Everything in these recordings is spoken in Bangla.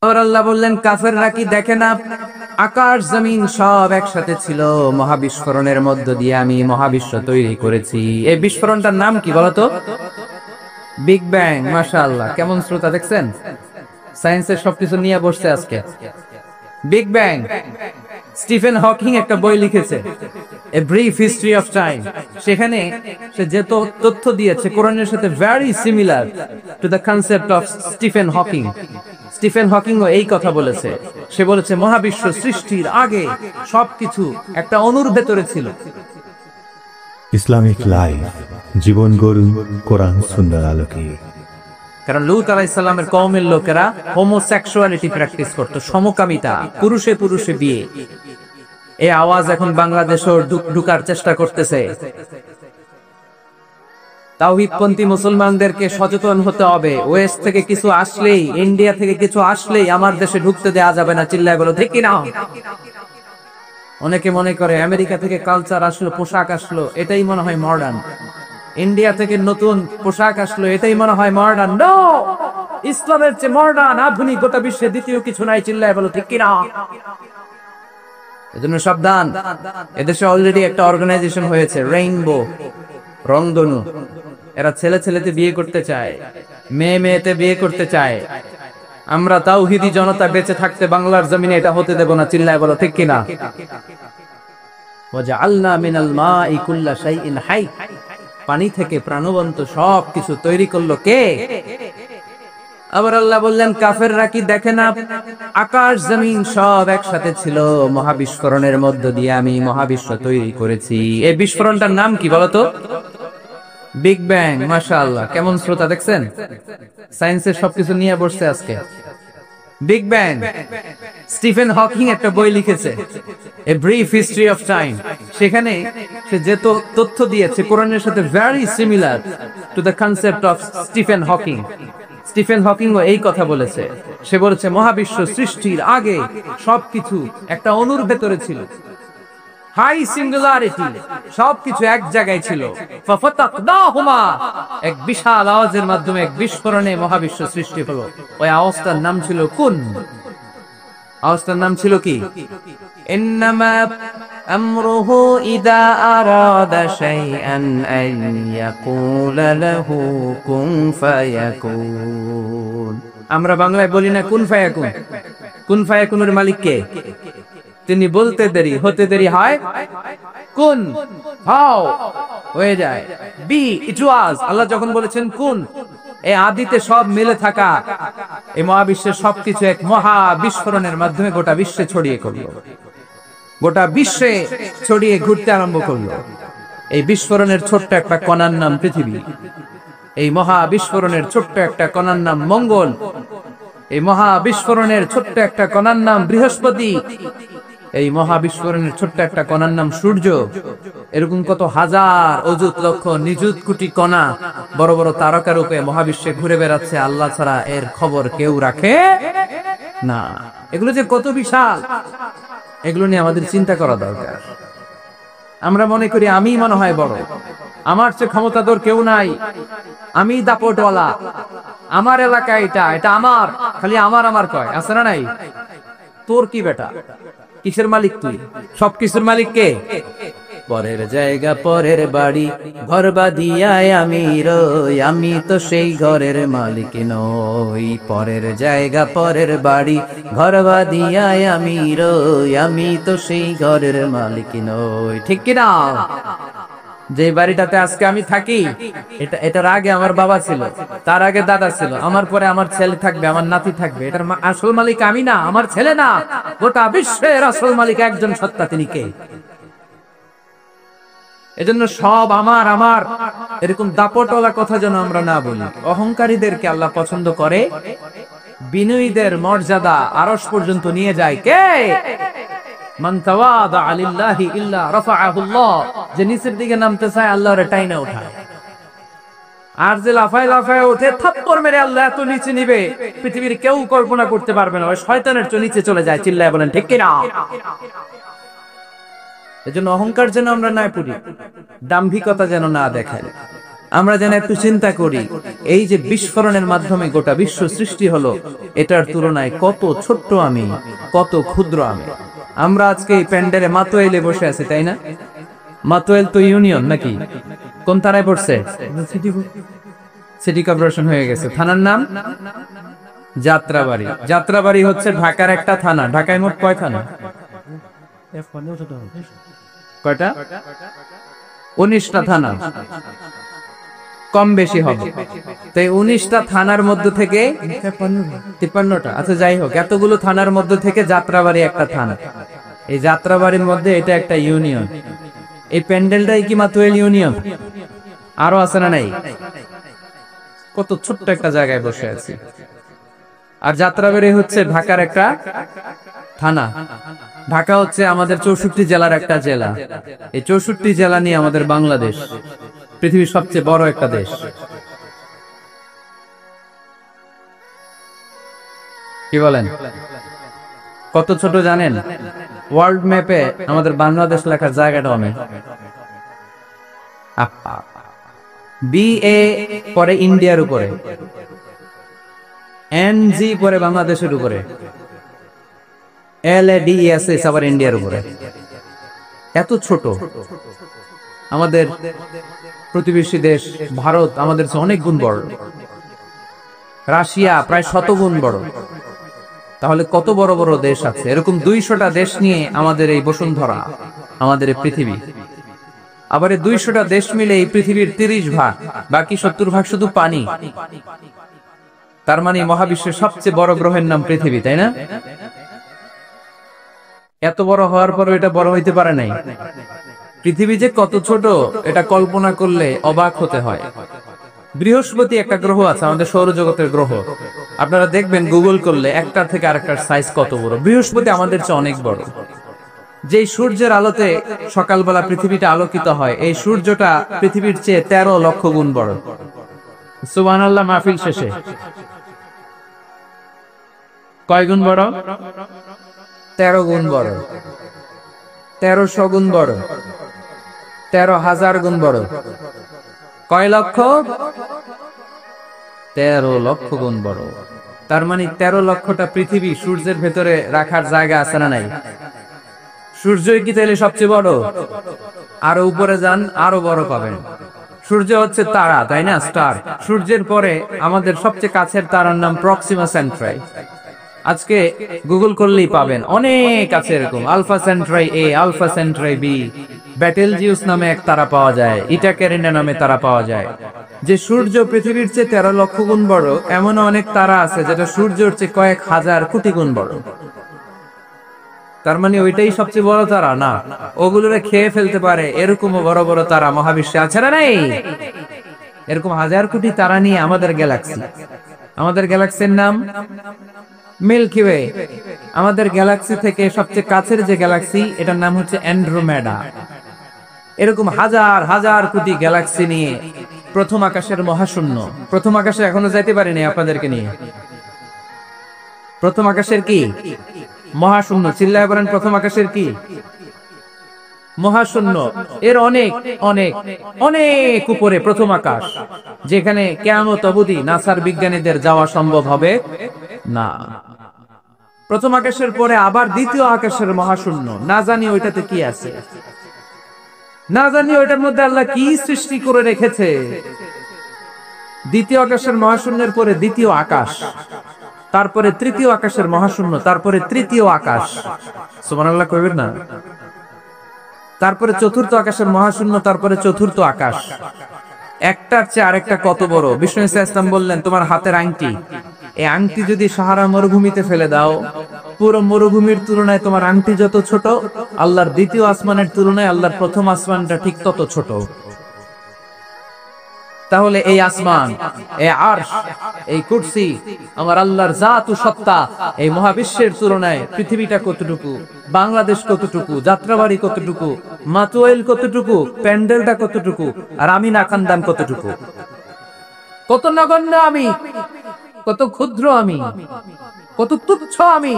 और আল্লাহ বললেন কাফেররা কি দেখে না আকাশ জমিন সব একসাথে ছিল, মহাবিস্ফোরণের মধ্য দিয়ে আমি মহাবিশ্ব তৈরি করেছি। এই বিস্ফোরণটার নাম কি বলতো? Big bang. মাশাআল্লাহ, কেমন শ্রোতা দেখছেন, সায়েন্সের সবকিছু নিয়ে বসছে আজকে। Big bang. স্টিফেন হকিং একটা বই লিখেছে, a brief history of time. সেখানে সে যে তথ্য দিয়েছে কোরআনের সাথে very similar to the concept of Stephen Hawking. Stephen Hawking এই কথা বলেছে। সে বলেছে মহাবিশ্ব সৃষ্টির আগে সবকিছু একটা অণুর ভেতরে ছিল। ইসলামিক লাইফ, জীবন গড়ুন কোরআন সুন্নাহর আলোকে। কারণ লূত আলাইহিস সালামের কওমের লোকেরা হোমোসেক্সুয়ালিটি প্র্যাকটিস করত, সমকামিতা, পুরুষে পুরুষে বিয়ে। এই আওয়াজ এখন বাংলাদেশেও ঢুকার চেষ্টা করতেছে। তাওহীদপন্থী মুসলমানদেরকে সচেতন হতে হবে। ওয়েস্ট থেকে কিছু আসলেই, ইন্ডিয়া থেকে কিছু আসলেই আমার দেশে ঢুকতে দেয়া যাবে না। চিল্লায় বলো ঠিক কি না? অনেকে মনে করে আমেরিকা থেকে কালচার আসলো, পোশাক আসলো, এটাই মনে হয় মডার্ন। ইন্ডিয়া থেকে নতুন পোশাক আসলো, এটাই মনে হয় মডার্ন। নো, ইসলামের চেয়ে মডার্ন, আধুনিক গোটা বিশ্বে দ্বিতীয় কিছু নাই। চিল্লায় বলো ঠিক কি না? এজন্য সাবধান। এদেশে অলরেডি একটা অর্গানাইজেশন হয়েছে, রেইনবো, রংধনু। এরা ছেলে ছেলেতে বিয়ে করতে চায়, মেয়ে মেয়েতে বিয়ে করতে চায়। আমরা তাওহীদি জনতা বেঁচে থাকতে বাংলার জমিনে এটা হতে দেব না। চিল্লায় বলো ঠিক কিনা? ওয়াজআলনা মিনাল মাই কুল্লা শাইইন হাই। পানি থেকে প্রাণবন্ত সবকিছু তৈরি করলো কে? আবার আল্লাহ বললেন কাফেররা কি দেখে না আকাশ জমিন সব একসাথে ছিল, মহাবিস্ফোরণের মধ্য দিয়ে আমি মহাবিশ্ব তৈরি করেছি। এই বিস্ফোরণটার নাম কি বলতো? Big bang. মাশাআল্লাহ, কেমন শ্রোতা দেখছেন, সায়েন্সের সবকিছু নিয়ে বসছে আজকে। Big bang. স্টিফেন হকিং একটা বই লিখেছে, a brief history of time. সেখানে সে যে তথ্য দিয়েছে কোরআনের সাথে very similar to the concept of Stephen Hawking. Stephen Hawking এই কথা বলেছে। সে বলেছে মহাবিশ্ব সৃষ্টির আগে সবকিছু একটা অণুর ভেতরে ছিল, হাই সিঙ্গুলারিটি, সবকিছু এক জায়গায় ছিল। ফাফাতাকনাহুমা, এক বিশাল আওয়াজের মাধ্যমে, এক বিস্ফোরণে মহাবিশ্ব সৃষ্টি হলো। ওই আওয়াজটার নাম ছিল কুন। আওয়াজটার নাম ছিল কি? ইন্নামা আমরুহু ইযা আরাদা শাইআন আন ইয়াকুলা লাহু কুন ফায়াকুন। আমরা বাংলায় বলি না কুন ফায়াকুন? কুন ফায়াকুনের মালিক কে? তিনি বলতে দেরি, হতে দেরি হয়, কুন, হাও, হয়ে যায়। বি, ইট ওয়াজ। আল্লাহ যখন বলেছেন কুন, এই আদিতে সব মিলে থাকা এই মহাবিশ্বের সবকিছু এক মহা বিস্ফোরণের মাধ্যমে গোটা বিশ্বে ছড়িয়ে করলো, গোটা বিশ্বে ছড়িয়ে ঘুরতে আরম্ভ করলো। এই বিস্ফোরণের ছোট্ট একটা কণার নাম পৃথিবী। এই মহা বিস্ফোরণের ছোট্ট একটা কণার নাম মঙ্গল। এই মহা বিস্ফোরণের ছোট্ট একটা কণার নাম বৃহস্পতি। এই মহা বিস্ফোরণের ছোট্ট একটা কণার নাম সূর্য। এরকম কত হাজার, অযুত, লক্ষ, নিযুত কোটি কণা বড় বড় তারকা রূপে মহাবিশ্বে ঘুরে বেড়াচ্ছে। আল্লাহ ছাড়া এর খবর কেউ রাখে না। এগুলো যে কত বিশাল, এগুলো নিয়ে আমাদের চিন্তা করা দরকার। আমরা মনে করি আমি মনে হয় বড়, আমার চেয়ে ক্ষমতাধর কেউ নাই, আমি দাপটওয়ালা, আমার এলাকা এটা, এটা আমার, খালি আমার আমার কয়, আছে না নাই? তোর কি বেটা, কিসের মালিক তুই? সবকিছুর মালিক কে? পরের জায়গা পরের বাড়ি, ঘর বাঁধিয়ায় আমি রই, আমি তো সেই ঘরের মালিক নই। পরের জায়গা পরের বাড়ি, ঘর বাঁধিয়ায় আমি রই, আমি তো সেই ঘরের মালিক নই। ঠিক কিনা? যে বাড়িটাতে আজকে আমি থাকি, এটার আগে আমার বাবা ছিল, তার আগে দাদা ছিল, আমার পরে আমার ছেলে থাকবে, আমার নাতি থাকবে। এটার আসল মালিক আমি না, আমার ছেলে না, গোটা বিশ্বের আসল মালিক একজন সত্তা, তিনি কে? এজন্য সব আমার আমার এরকম দাপটওয়ালা কথা যেন আমরা না বলি। অহংকারীদেরকে আল্লাহ পছন্দ করে, বিনয়ীদের মর্যাদা আরশ পর্যন্ত নিয়ে যায় কে? মান তাওয়াদা লিল্লাহি ইল্লা রাফাআহুল্লাহ। যে নিচের দিকে নামতে চায় আল্লাহর টাইনা উঠায়, আর যে লাফায় লাফায় ওঠে থাপ্পড় মেরে আল্লাহ এত নিচে নিবে পৃথিবীর কেউ কল্পনা করতে পারবে না। ওই শয়তানের চেয়ে নিচে চলে যায়। চিল্লায় বলেন ঠিক কিনা? এজন্য অহংকার যেন আমরা না পড়ি, দাম্ভিকতা যেন না দেখাই। আমরা যেন একটু চিন্তা করি, এই যে বিস্ফোরণের মাধ্যমে গোটা বিশ্ব সৃষ্টি হলো, এটার তুলনায় কত ছোট্ট আমি, কত ক্ষুদ্র আমি। আমরা আজকে এই প্যান্ডেলে মাতোয়াইলে বসে আছি, তাই না? মাতোয়াইল তো ইউনিয়ন নাকি? কোন থানায় পড়ছে? সিটি কর্পোরেশন হয়ে গেছে। থানার নাম যাত্রাবাড়ি। যাত্রাবাড়ি হচ্ছে ঢাকার একটা থানা। ঢাকায় মোট কয় থানা? কয়টা? 19টা থানা, কম বেশি হবে। তাই 19টা থানার মধ্যে থেকে 53টা, আচ্ছা যাই হোক, এতগুলো থানার মধ্যে থেকে যাত্রাবাড়ি একটা থানা। এই যাত্রাবাড়ির মধ্যে এটা একটা ইউনিয়ন। এই প্যান্ডেলটাই কি মাতোয়াইল ইউনিয়ন? আরো আছে না নাই? কত ছোট্ট একটা জায়গায় বসে আছি। আর যাত্রাবাড়ি হচ্ছে ঢাকার একটা থানা। ঢাকা হচ্ছে আমাদের 64 জেলার একটা জেলা। এই 64 জেলা নিয়ে আমাদের বাংলাদেশ, পৃথিবীর সবচেয়ে বড় একটা দেশ। কি বলেন? কত ছোট জানেন? ওয়ার্ল্ড ম্যাপে আমাদের বাংলাদেশ লেখার জায়গাটা অনেক। BA পরে ইন্ডিয়ার উপরে, NG পরে বাংলাদেশের উপরে, LADESS আবার ইন্ডিয়ার উপরে। এত ছোট। আমাদের প্রতিবেশী দেশ ভারত আমাদের চেয়ে অনেক গুণ বড়। রাশিয়া প্রায় 100 গুণ বড়। তাহলে কত বড় বড় দেশ আছে? এরকম 200টা দেশ নিয়ে আমাদের এই বসুন্ধরা, আমাদের এই পৃথিবী। আবার এই 200টা দেশ মিলে এই পৃথিবীর 30 ভাগ, বাকি 70 ভাগ শুধু পানি। তার মানে মহাবিশ্বের সবচেয়ে বড় গ্রহের নাম পৃথিবী, তাই না? এত বড় হওয়ার পরও এটা বড় হইতে পারে নাই। পৃথিবী যে কত ছোট এটা কল্পনা করলে অবাক হতে হয়। বৃহস্পতি একটা গ্রহ আছে, আমাদের সৌরজগতের গ্রহ। আপনারা দেখবেন গুগল করলে একটার থেকে আরেকটার সাইজ কত বড়। বৃহস্পতি আমাদের চেয়ে অনেক বড়। যেই সূর্যের আলোতে সকালবেলা পৃথিবীটা আলোকিত হয়, এই সূর্যটা পৃথিবীর চেয়ে 13 লক্ষ গুণ বড়। সুবহানাল্লাহ মাহফিল শেষে কয় গুণ বড়? 13 গুণ বড়, 1300 গুণ বড়, 13,000 গুণ বড়। কয় লক্ষ? 13 লক্ষ গুণ বড়। তার মানে 13 লক্ষটা পৃথিবী সূর্যের ভেতরে রাখার জায়গা আছে না নাই? সূর্যই কি তাহলে সবচেয়ে বড়? আরো উপরে যান, আরো বড় পাবেন। সূর্য হচ্ছে তারা, তাই না? স্টার। সূর্যের পরে আমাদের সবচেয়ে কাছের তারার নাম প্রক্সিমা সেন্ট্রাই। আজকে গুগল করলেই পাবেন, অনেক আছে এরকম। Alpha Centauri A, Alpha Centauri B, Betelgeuse নামে এক তারা পাওয়া যায়, ইটা ক্যারিনা নামে তারা পাওয়া যায়। যে সূর্য পৃথিবীর চেয়ে 13 লক্ষ গুণ বড়, এমন অনেক তারা আছে যেটা সূর্যের চেয়ে কয়েক হাজার কোটি গুণ বড়। তার মানে ওইটাই সবচেয়ে বড় তারা না, ওগুলোরে খেয়ে ফেলতে পারে এরকমও বড় বড় তারা মহাবিশ্বে আছে না নাই? এরকম হাজার কোটি তারা নিয়ে আমাদের গ্যালাক্সি। আমাদের গ্যালাক্সির নাম মিল্কি ওয়ে। আমাদের গ্যালাক্সি থেকে সবচেয়ে কাছের যে গ্যালাক্সি, এটার নাম হচ্ছে অ্যান্ড্রোমেডা। এরকম হাজার হাজার কোটি গ্যালাক্সি নিয়ে প্রথম আকাশের মহাশূন্য। প্রথম আকাশে এখনো যাইতে পারিনি আপনাদেরকে নিয়ে। প্রথম আকাশের কি? মহাশূন্য। চিল্লায় বলেন প্রথম আকাশের কি? মহাশূন্য। এর অনেক অনেক অনেক উপরে প্রথম আকাশ, যেখানে কিয়ামত অবধি নাসার বিজ্ঞানীদের যাওয়া সম্ভব হবে না। প্রথম আকাশের পরে আবার দ্বিতীয় আকাশের মহাশূন্য। না জানি ওইটাতে কি আছে, না জানি ওইটার মধ্যে আল্লাহ কি সৃষ্টি করে রেখেছে। দ্বিতীয় আকাশের মহাশূন্যের পরে দ্বিতীয় আকাশ, তারপরে তৃতীয় আকাশের মহাশূন্য, তারপরে তৃতীয় আকাশ। সুবহানাল্লাহ কইবেন না? তারপরে চতুর্থ আকাশের মহাশূন্য, তারপরে চতুর্থ আকাশ। একটার চেয়ে আরেকটা কত বড়। বিষ্ণু ইসলাম বললেন, তোমার হাতের আংটি, এই আংটি যদি সাহারা মরুভূমিতে ফেলে দাও, পুরো মরুভূমির তুলনায় তোমার আংটি যত ছোট, আল্লাহর দ্বিতীয় আসমানের তুলনায় আল্লাহর প্রথম আসমানটা ঠিক তত ছোট। তাহলে এই আসমান, এই আরশ, এই কুরসি, আমার আল্লাহর জাত ও সত্তা, এই মহাবিশ্বের তুলনায় পৃথিবীটা কতটুকু, বাংলাদেশ কতটুকু, যাত্রাবাড়ি কতটুকু, মাতোয়াইল কতটুকু, প্যান্ডেলটা কতটুকু, আর আমি নাকান্দান কতটুকু। কত নগণ্য আমি, কত ক্ষুদ্র আমি, কত তুচ্ছ আমি।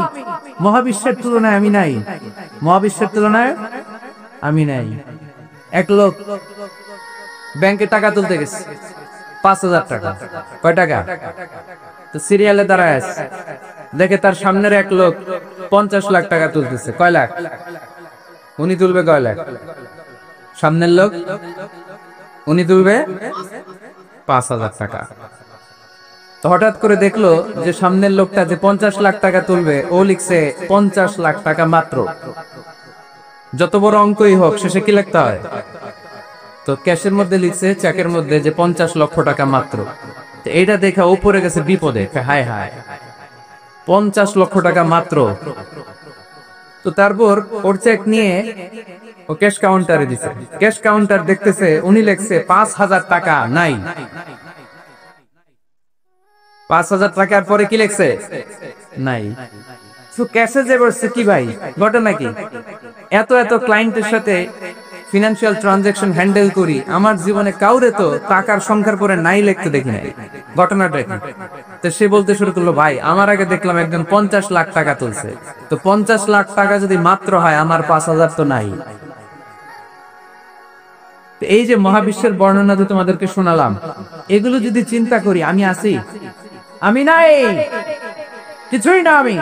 মহাবিশ্বের তুলনায় আমি নাই, মহাবিশ্বের তুলনায় আমি নাই। এক লোক ব্যাংকে টাকা তুলতে গেছে 5,000 টাকা। কয় টাকা? তো সিরিয়ালে দাঁড়ায় আছে, দেখে তার সামনের এক লোক 50 লাখ টাকা তুলতেছে। কয় লাখ? উনি তুলবে কয় লাখ? সামনের লোক উনি তুলবে 5,000 টাকা। তো হঠাৎ করে দেখলো যে সামনের লোকটা যে 50 লাখ টাকা তুলবে, ও লিখছে 50 লাখ টাকা মাত্র। যত বড় অঙ্কই হোক শেষে কি লিখতে হয়? তো ক্যাশের মধ্যে লিখছে, চেকের মধ্যে, যে 50 লক্ষ টাকা মাত্র। তো এটা দেখে ও পড়ে গেছে বিপদে। হায় হায়, 50 লক্ষ টাকা মাত্র। তো তারপর ওর চেক নিয়ে ও ক্যাশ কাউন্টারে দিছে। ক্যাশ কাউন্টার দেখতেছে উনি লিখছে 5,000 টাকা নাই। 5,000 টাকার পরে কি লিখছে? নাই। তো ক্যাশে যে বসছে, কি ভাই ঘটনা কি? এত এত ক্লায়েন্টের সাথে ফিনান্সিয়াল ট্রানজাকশন হ্যান্ডেল করি, আমার জীবনে কাউরে তো টাকার সংখ্যার পরে নাই লিখতে দেখি নাই। ঘটনাটা কি? তো সে বলতে শুরু করলো, ভাই আমার আগে দেখলাম একজন 50 লাখ টাকা তুলছে, তো 50 লাখ টাকা যদি মাত্র হয়, আমার 5,000 তো নাই। এই যে মহাবিশ্বের বর্ণনা যে তোমাদেরকে শোনালাম, এগুলো যদি চিন্তা করি, আমি আছি? আমি নাই, কিছুই না। আমি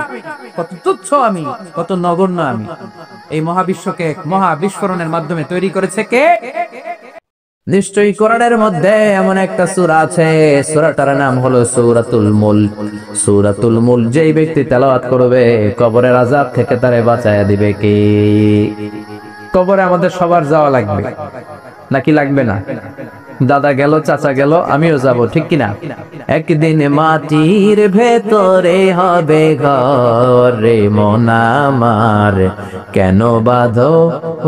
কত তুচ্ছ, আমি কত নগণ্য। আমি এই মহাবিশ্বকে মহা বিস্ফোরণের মাধ্যমে তৈরি করেছে কে? নিশ্চয়ই কোরআনের মধ্যে এমন একটা সূরা আছে, সূরাটার নাম হলো সূরাতুল মুলক। সূরাতুল মুলক যেই ব্যক্তি তেলাওয়াত করবে, কবরের আযাব থেকে তারে বাঁচায়া দিবে কে? কবরে আমাদের সবার যাওয়া লাগবে নাকি লাগবে না? দাদা গেল, চাচা গেল, আমিও যাব, ঠিক কিনা? একদিন মাটির ভেতরে হবে ঘর রে মন আমার, কেন বাঁধো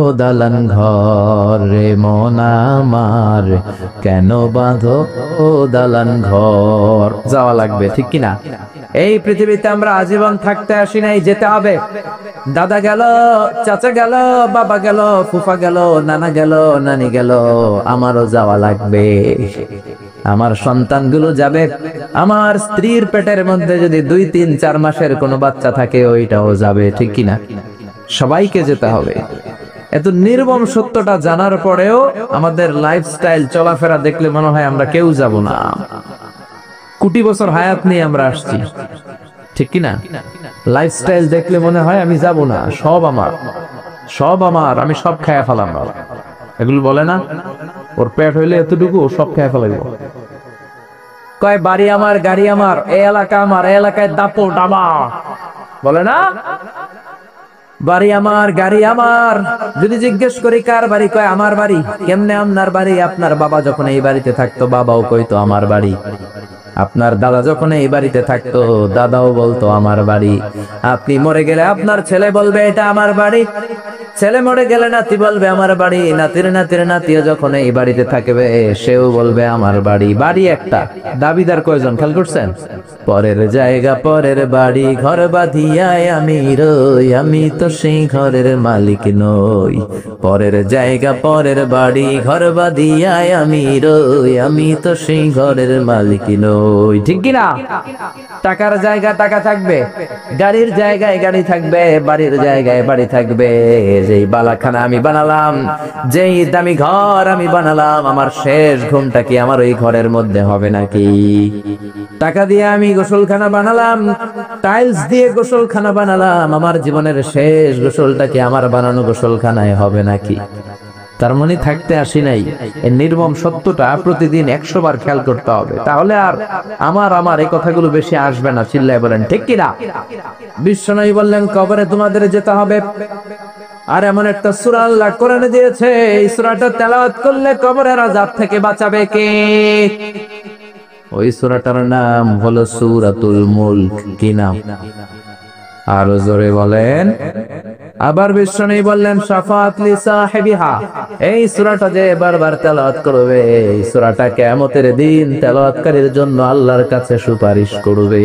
ও দালান ঘর রে মন আমার, কেন বাঁধো ও দালান ঘর। যাওয়া লাগবে, ঠিক কিনা? এই পৃথিবীতে আমরা আজীবন থাকতে আসি নাই, যেতে হবে। দাদা গেল, চাচা গেল, বাবা গেল, ফুফা গেল, নানা গেল, নানি গেল, আমারও যাওয়া লাগবে। আমার সন্তানগুলো যাবে। আমার স্ত্রীর পেটের মধ্যে যদি 2, 3, 4 মাসের কোনো বাচ্চা থাকে, ওইটাও যাবে, ঠিক কিনা? সবাইকে যেতে হবে। এত নির্মম সত্যটা জানার পরেও আমাদের লাইফস্টাইল, চলাফেরা দেখলে মনে হয় আমরা কেউ যাব না। কোটি বছর হায়াত নিয়ে আমরা আসছি, ঠিক কিনা? লাইফস্টাইল দেখলে মনে হয় আমি যাব না, সব আমার, সব আমার, আমি সব খেয়ে ফেলাম। এগুলো বলে না, ওর পেট হইলে এতটুকু, সব খেয়ে ফেলাইব। কয় বাড়ি আমার, গাড়ি আমার, এই এলাকা আমার, এই এলাকায় দাপট আমার, বলে না? বাড়ি আমার, গাড়ি আমার। যদি জিজ্ঞেস করি কার বাড়ি, কয় আমার বাড়ি। কেমনে আপনার বাড়ি? আপনার বাবা যখন এই বাড়িতে থাকতো, বাবাও কইতো আমার বাড়ি। আপনার দাদা যখন এই বাড়িতে থাকতো, দাদাও বলতো আমার বাড়ি। আপনি মরে গেলে আপনার ছেলে বলবে এটা আমার বাড়ি, ছেলে মরে গেলে নাতি বলবে আমার বাড়ি, নাতির নাতির নাতিও যখন এই বাড়িতে থাকবে, সেও বলবে আমার বাড়ি। বাড়ি একটা, দাবিদার কয়জন খেয়াল করছেন? পরের জায়গা পরের বাড়ি, ঘর বাঁধিয়ায় আমি রই, আমি তো সেই ঘরের মালিক নই। পরের জায়গা পরের বাড়ি, ঘর বাঁধিয়ায় আমি রই, আমি তো সেই ঘরের মালিক নই, ঠিক কিনা? টাকার জায়গা টাকা থাকবে, গাড়ির জায়গায় গাড়ি থাকবে, বাড়ির জায়গায় বাড়ি থাকবে। যেই বালাখানা আমি বানালাম, যেই দামি ঘর আমি বানালাম, আমার শেষ ঘুমটা কি আমার ওই ঘরের মধ্যে হবে নাকি? টাকা দিয়ে আমি গোসলখানা বানালাম, টাইলস দিয়ে গোসলখানা বানালাম, আমার জীবনের শেষ গোসলটা কি আমার বানানো গোসলখানায় হবে নাকি? তার মানে থাকতে আসি নাই। এই নির্মম সত্যটা প্রতিদিন 100 বার খেয়াল করতে হবে, তাহলে আর আমার এই কথাগুলো বেশি আসবে না। চিল্লায় বলেন ঠিক কিনা? বিশ্বনবী বললেন কবরে তোমাদের যেতে হবে। আর এমন একটা সূরা আল্লাহ কোরআনে দিয়েছে, এই সূরাটা তেলাওয়াত করলে কবরের আযাব থেকে বাঁচাবে কে? ওই সূরাটার নাম হলো সূরাতুল মুলক। কি নাম? আরো জোরে বলেন। আবার বিশ্বনবী বললেন শাফাআত লি সাহিবিহা, এই সূরাটা যে বারবার তেলাওয়াত করবে, এই সূরাটা কিয়ামতের দিন তেলাওয়াতকারীর জন্য আল্লাহর কাছে সুপারিশ করবে।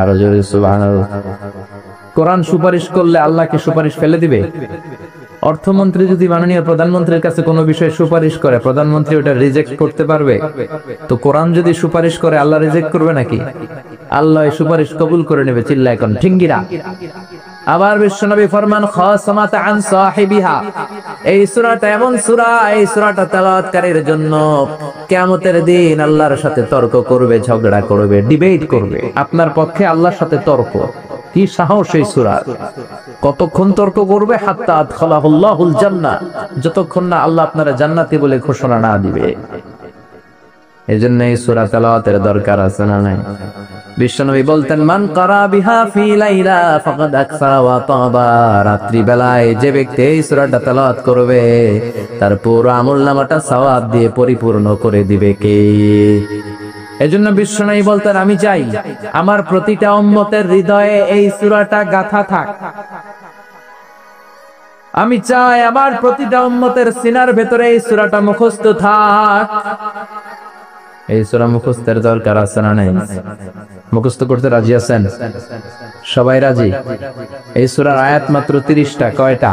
আরো জোরে সুবহানাল্লাহ। কোরআন সুপারিশ করলে আল্লাহকে সুপারিশ ফেলে দিবে? অর্থমন্ত্রী যদি মাননীয় প্রধানমন্ত্রীর কাছে কোনো বিষয়ে সুপারিশ করে, প্রধানমন্ত্রী ওটা রিজেক্ট করতে পারবে? তো কোরআন যদি সুপারিশ করে, আল্লাহ রিজেক্ট করবে নাকি? আল্লাহ এই সুপারিশ কবুল করে নেবে। চিল্লা এখন ঠিঙ্গিরা। আবার বিশ্বনবী ফরমান খাসামাত আন সাহিবিহা, এই সূরাটা এমন সূরা, এই সূরাটা তেলাওয়াতকারীর জন্য কিয়ামতের দিন আল্লাহর সাথে তর্ক করবে, ঝগড়া করবে, ডিবেট করবে। আপনার পক্ষে আল্লাহর সাথে তর্ক, কি সাহস এই সূরা! কতক্ষণ তর্ক করবে? হাত্তা আদখালাহুল্লাহুল জান্নাহ, যতক্ষণ না আল্লাহ আপনারা জান্নাতি বলে ঘোষণা না দিবে। এজন্য এই সূরা তেলাওয়াতের দরকার আছে না নাই? বিশ্বনবী বলতেন, মান কারা বিহা ফি লাইলা ফাকাদ আকসা ওয়া তাবা, রাত্রি বেলায় যে ব্যক্তি এই সূরাটা তেলাওয়াত করবে তার পুরো আমলনামাটা সওয়াব দিয়ে পরিপূর্ণ করে দিবে কে? এজন্য বিশ্বনবী বলতেন, আমি চাই আমার প্রতিটা উম্মতের হৃদয়ে এই সূরাটা গাঁথা থাক। আমি চাই আমার প্রতিটা উম্মতের সিনার ভেতরে এই সূরাটা মুখস্থ থাক। এই সূরা মুখস্থের দরকার আছে না নাই? মুখস্থ করতে রাজি আছেন? সবাই রাজি? এই সূরার আয়াত মাত্র 30টা। কয়টা?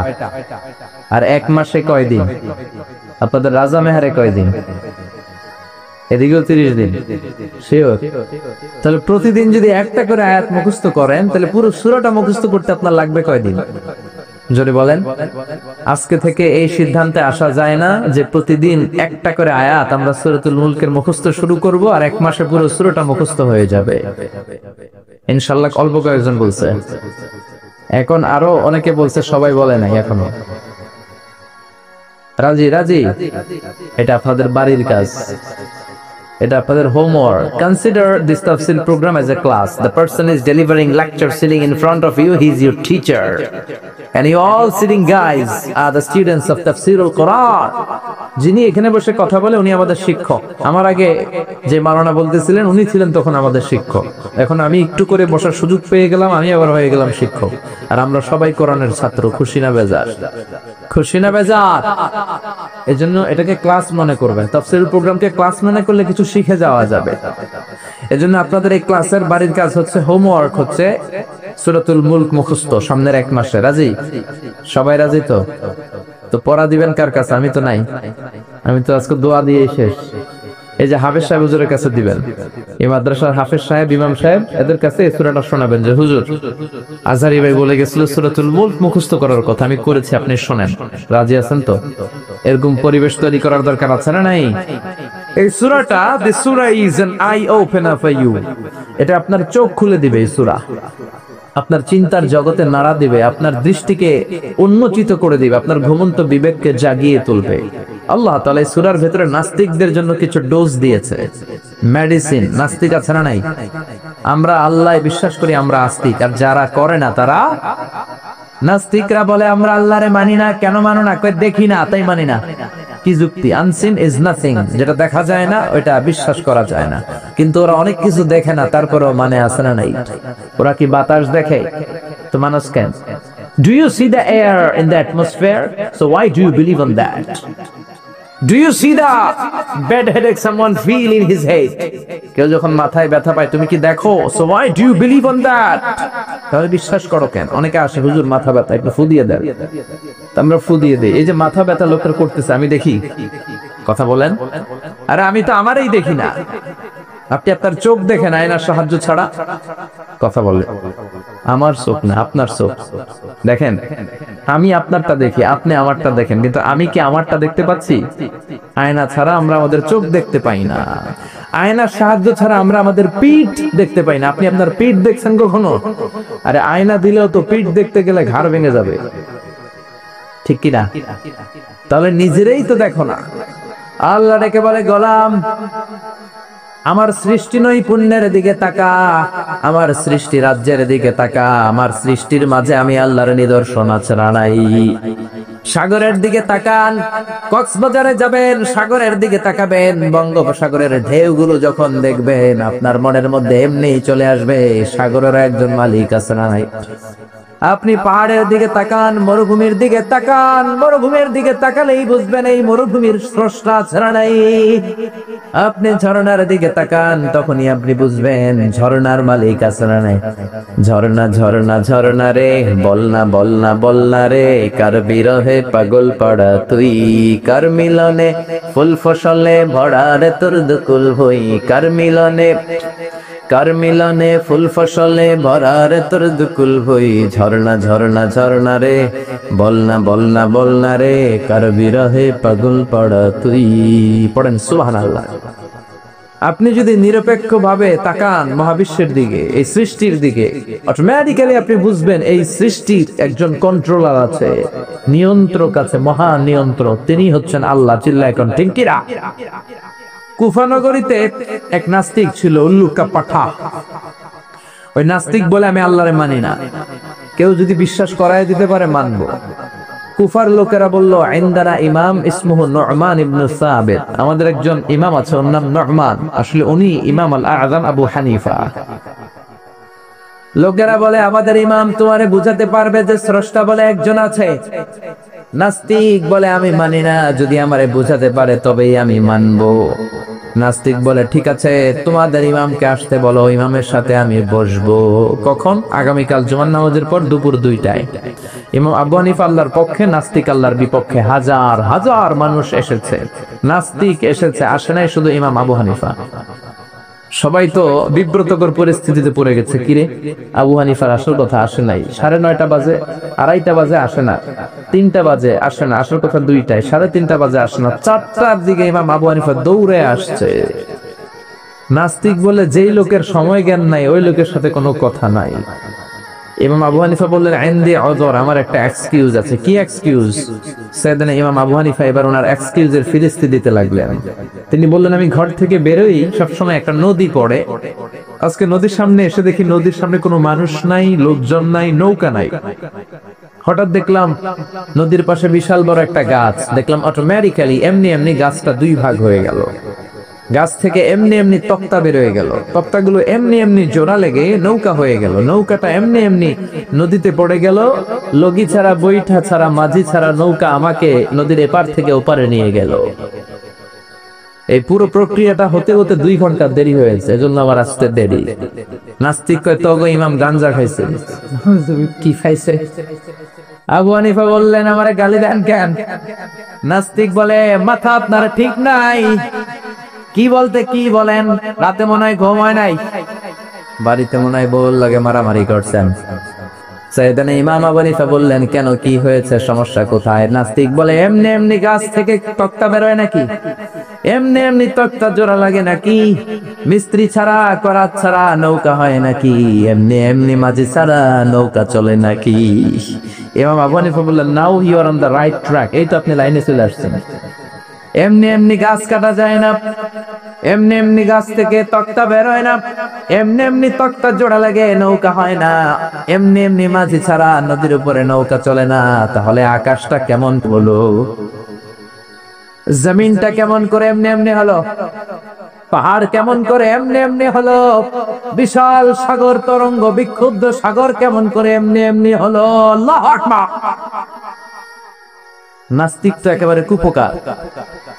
আর এক মাসে কয় দিন? আপনাদের রাজা মেহারে কয় দিন? এদিকেও 30 দিন। শিওর? তাহলে প্রতিদিন যদি একটা করে আয়াত মুখস্থ করেন, তাহলে পুরো সূরাটা মুখস্থ করতে আপনার লাগবে কয় দিন? জোরে বলেন। আজকে থেকে এই সিদ্ধান্তে আসা যায় না যে প্রতিদিন একটা করে আয়াত আমরা সূরাতুল মুলকের মুখস্থ শুরু করব, আর এক মাসে পুরো সূরাটা মুখস্থ হয়ে যাবে ইনশাআল্লাহ। অল্প কয়েকজন বলছে, এখন আরো অনেকে বলছে, সবাই বলে নাই এখনো। রাজি? রাজি? এটা আপনাদের বাড়ির কাজ, এটা আপনাদের homework. Consider this tafsir program as a class. The person is delivering lecture sitting in front of you. He is your teacher, and you all sitting guys are the students of Tafsir al-Quran. যিনি এখানে বসে কথা বলে উনি আমাদের শিক্ষক। আমার আগে যে মাওলানা বলতেছিলেন উনি ছিলেন তখন আমাদের শিক্ষক। এখন আমি একটু করে বসার সুযোগ পেয়ে গেলাম, আমি আবার হয়ে গেলাম শিক্ষক। আর আমরা সবাই কোরআনের ছাত্র। খুশি না বেজার? খুশি না বেজার? এজন্য এটাকে ক্লাস মনে করবেন। তাফসীর প্রোগ্রামকে ক্লাস মনে করলে কিছু শিখে যাওয়া যাবে। এজন্য আপনাদের এই ক্লাসের বাড়ির কাজ হচ্ছে, হোমওয়ার্ক হচ্ছে সূরাতুল মুলক মুখস্থ সামনের এক মাসে। রাজি? সবাই রাজি তো? তো পড়া দিবেন কার কাছে? আমি তো নাই, আমি তো আজকে দোয়া দিয়ে শেষ। এই যে হাফেজ সাহেব হুজুরের কাছে দিবেন, এই মাদ্রাসার হাফেজ সাহেব, ইমাম সাহেব, এদের কাছে এই সূরাটা শোনাবেন যে হুজুর আজহারি ভাই বলে গেছিল সূরাতুল মুলক মুখস্থ করার কথা, আমি করেছি, আপনি শোনেন। রাজি আছেন তো? এরকম পরিবেশ তৈরি করার দরকার আছে না নাই? এই সূরাটা, the surah is an eye opener for you. এটা আপনার চোখ খুলে দিবে। এই সূরা আপনার চিন্তার জগতে নাড়া দিবে, আপনার দৃষ্টিকে উন্মোচিত করে দিবে, আপনার ঘুমন্ত বিবেককে জাগিয়ে তুলবে। আল্লাহ তাআলা এই সূরার ভেতরে নাস্তিকদের জন্য কিছু ডোজ দিয়েছে, মেডিসিন। নাস্তিক আছে না নাই? আমরা আল্লাহ বিশ্বাস করি, আমরা আস্তিক, আর যারা করে না তারা নাস্তিকরা বলে আমরা আল্লাহরে মানি না। কেন মানো না? কই দেখি না তাই মানি না। কি যুক্তি? আনসিন ইজ নাথিং, যেটা দেখা যায় না ওটা বিশ্বাস করা যায় না। কিন্তু ওরা অনেক কিছু দেখে না, তারপরেও মানে আছে না নাই? ওরা কি বাতাস দেখে? তো মানুষ কেন? Do you see the air in the atmosphere? So why do you believe on that? Do you see the bad headache someone feel in his head? কেউ যখন মাথায় ব্যথা পায় তুমি কি দেখো? So why do you believe on that? তাহলে বিশ্বাস করো কেন? অনেকে আসে, হুজুর মাথা ব্যথা, একটু ফু দিয়ে দেন। আমরা ফু দিয়ে দেই। এই যে মাথা ব্যথা লোকের করতেছে, আমি দেখি। কথা বলেন। আরে আমি তো আমারই দেখি না। আপনি আপনার চোখ দেখেন আয়নার সাহায্য ছাড়া? কথা বলে। আমার চোখ না, আপনার চোখ দেখেন। আমি আপনারটা দেখি, আপনি আমারটা দেখেন, কিন্তু আমি কি আমারটা দেখতে পাচ্ছি? আয়না ছাড়া আমরা আমাদের চোখ দেখতে পাই না। আয়নার সাহায্য ছাড়া আমরা আমাদের পিঠ দেখতে পাই না। আপনি আপনার পিঠ দেখছেন কখনো? আরে আয়না দিলেও তো পিঠ দেখতে গেলে ঘাড় ভেঙে যাবে, ঠিক কিনা? তাহলে নিজেরাই তো দেখো না। আল্লাহ ডেকে বলে, গোলাম আমার সৃষ্টি নৈপুণ্যের দিকে তাকা, আমার সৃষ্টি রাজ্যের দিকে তাকা। আমার সৃষ্টির মাঝে আমি আল্লাহর নিদর্শন আছে না নাই? সাগরের দিকে তাকান। কক্সবাজারে যাবেন, সাগরের দিকে তাকাবেন, বঙ্গোপসাগরের ঢেউগুলো যখন দেখবেন আপনার মনের মধ্যে এমনি চলে আসবে সাগরের একজন মালিক আছে না নাই? আপনি পাহাড়ের দিকে তাকান, মরুভূমির দিকে তাকান, মরুভূমির দিকে তাকালেই বুঝবেন এই মরুভূমির স্রষ্টা ছাড়া নাই। আপনি ঝর্ণার দিকে তাকান, তখনই আপনি বুঝবেন ঝর্ণার মালিক ছাড়া নাই। ঝর্ণা ঝর্ণা ঝর্ণা রে, বলনা বলনা বলনা রে, কার বিরহে পাগল পড়া তুই, কার মিলনে ফুল ফসলে ভরা রে তোর দুকুল ভুই, কার মিলনে ফুল ফসলে ভরা রে তোর দুকুল ভুই। ঝর্ণা ঝর্ণা ঝর্ণা রে, বলনা বলনা বলনা রে, কার বিরহে পাগল পড়া তুই। পড়েন সুবহানাল্লাহ। আপনি যদি নিরপেক্ষ ভাবে তাকান মহাবিশ্বের দিকে, এই সৃষ্টির দিকে, অটোমেটিক্যালি আপনি বুঝবেন এই সৃষ্টির একজন কন্ট্রোলার আছে, নিয়ন্ত্রক আছে, মহা নিয়ন্ত্রক, তিনি হচ্ছেন আল্লাহ। চিল্লা এখন ঠিক কিরা? কুফানগরীতে এক নাস্তিক ছিল, উল্লুকা পাঠা। ওই নাস্তিক বলে আমি আল্লাহরে মানি না, কেউ যদি বিশ্বাস করায় দিতে পারে মানবো। কুফার লোকেরা বলল, ইনদানা ইমাম ইসমুহু নু'মান ইবনে সাবিত, আমাদের একজন ইমাম আছে, ওর নাম নু'মান, আসলে উনি ইমাম আল আযম আবু হানিফা। লোকেরা বলে আমাদের ইমাম তোমারে বুঝাতে পারবে যে স্রষ্টা বলে একজন আছে। নাস্তিক বলে আমি মানি না, যদি আমারে বুঝাতে পারে তবেই আমি মানবো। নাস্তিক বলে ঠিক আছে, তোমাদের ইমামকে আসতে বলো, ইমামের সাথে আমি বসবো। কখন? আগামীকাল জুমার নামাজের পর দুপুর 2টায়। ইমাম আবু হানিফা আল্লাহর পক্ষে, নাস্তিক আল্লাহর বিপক্ষে। হাজার হাজার মানুষ এসেছে, নাস্তিক এসেছে, আসে নাই শুধু ইমাম আবু হানিফা। সবাই তো বিব্রতকর পরিস্থিতিতে পড়ে গেছে, কিরে আবু হানিফার আসল কথা আসে নাই, 9:30 বাজে, 2:30 বাজে আসে না, 3টা বাজে আসে না, আসল কথা 2টায়, 3:30 বাজে আসে না, 4টার দিকে ইমাম আবু হানিফা দৌড়ে আসছে। নাস্তিক বলে যেই লোকের সময় জ্ঞান নাই ওই লোকের সাথে কোনো কথা নাই। ইমাম আবু হানিফা বললেন ইনদি উযর, আমার একটা এক্সকিউজ আছে। কি এক্সকিউজ? সাইয়েদনা ইমাম আবু হানিফা এবার ওনার এক্সকিউজের ফিরিস্তি দিতে লাগলেন। তিনি বললেন আমি ঘর থেকে বেরোই সবসময় একটা নদী পড়ে, আজকে নদীর সামনে এসে দেখি নদীর সামনে কোনো মানুষ নাই, লোকজন নাই, নৌকা নাই। হঠাৎ দেখলাম নদীর পাশে বিশাল বড় একটা গাছ, দেখলাম অটোমেটিক্যালি এমনি এমনি গাছটা 2 ভাগ হয়ে গেল। গাছ থেকে এমনি এমনি তক্তা বের হয়ে গেল, তক্তাগুলো এমনি এমনি জোড়া লেগে নৌকা হয়ে গেল, নৌকাটা এমনি এমনি নদীতে পড়ে গেল। লগি ছাড়া, বৈঠা ছাড়া, মাঝি ছাড়া নৌকা আমাকে নদীর এপার থেকে ওপারে নিয়ে গেল। এই পুরো প্রক্রিয়াটা হতে হতে 2 ঘন্টা দেরি হয়েছে, এজন্য আমার আসতে দেরি। নাস্তিক কয় তগো ইমাম গাঞ্জা খাইছে। কি খাইছে? আবু হানিফা বললেন আমারে গালি দেন কেন? নাস্তিক বলে মাথা আপনার ঠিক নাই, কি বলতে কি বলেন, রাতে মনে হয় ঘুম হয় নাই, বাড়িতে মনে হয় বউর লাগে মারামারি করছেন। সাইয়েদনা ইমাম আবু হানিফা বললেন কেন, কি হয়েছে, সমস্যা কোথায়? নাস্তিক বলে এমনি এমনি গাছ থেকে তক্তা বেরোয় নাকি? এমনি এমনি তক্তা জোড়া লাগে নাকি? মিস্ত্রি ছাড়া, করাত ছাড়া নৌকা হয় নাকি? এমনি এমনি মাঝি ছাড়া নৌকা চলে নাকি? ইমাম আবু হানিফা বললেন now you are on the right track, এই তো আপনি লাইনে চলে আসছেন। এমনি এমনি গাছ কাটা যায় না, এমনি এমনি গাছ থেকে তক্তা বের হয় না, এমনি এমনি তক্তা জোড়া লাগে নৌকা হয় না, এমনি এমনি মাঝি ছাড়া নদীর উপরে নৌকা চলে না। তাহলে আকাশটা কেমন হলো, জমিনটা কেমন করে এমনি এমনি হলো, পাহাড় কেমন করে এমনি এমনি হলো, বিশাল সাগর তরঙ্গ বিক্ষুব্ধ সাগর কেমন করে এমনি এমনি হলো? আল্লাহু আকবার। নাস্তিক তো একেবারে কুপোকার,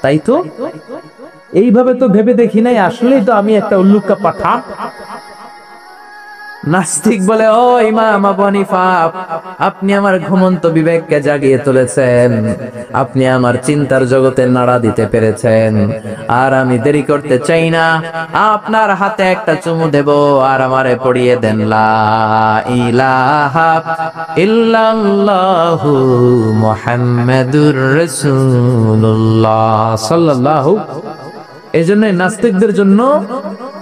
তাই তো এইভাবে তো ভেবে দেখি নাই, আসলেই তো আমি একটা উল্লুকা পাঠা। নাস্তিক বলে ও ইমাম আবু হানিফা, আপনি আমার ঘুমন্ত বিবেককে জাগিয়ে তুলেছেন, আপনি আমার চিন্তার জগতে নাড়া দিতে পেরেছেন, আর আমি দেরি করতে চাই না, আপনার হাতে একটা চুমু দেব আর আমারে পড়িয়ে দেন লা ইলাহা ইল্লাল্লাহু মুহাম্মাদুর রাসূলুল্লাহ সাল্লাল্লাহু। এজন্য নাস্তিকদের জন্য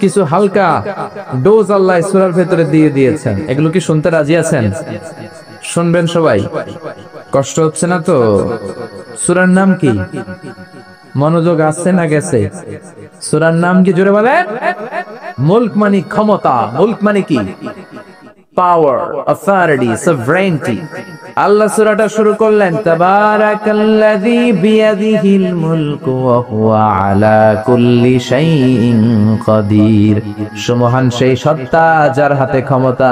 কিছু হালকা ডোজ আল্লাহ সূরার ভেতরে দিয়ে দিয়েছেন, এগুলো কি শুনতে রাজি আছেন? শুনবেন সবাই? কষ্ট হচ্ছে না তো? সূরার নাম কি? মনোযোগ আসছে না গেছে? সূরার নাম কি জোরে বলেন? মুলক মানে ক্ষমতা, মুলক মানে কি? পাওয়ার, অথরিটি, সভরেনিটি। আল্লাহ সূরাটা শুরু করলেন তাবারাকাল্লাযী বিয়াদিহিল মুলকু ওয়া হুয়া আলা কুল্লি শাইইন কাদির। সুমহান সেই সত্তা যার হাতে ক্ষমতা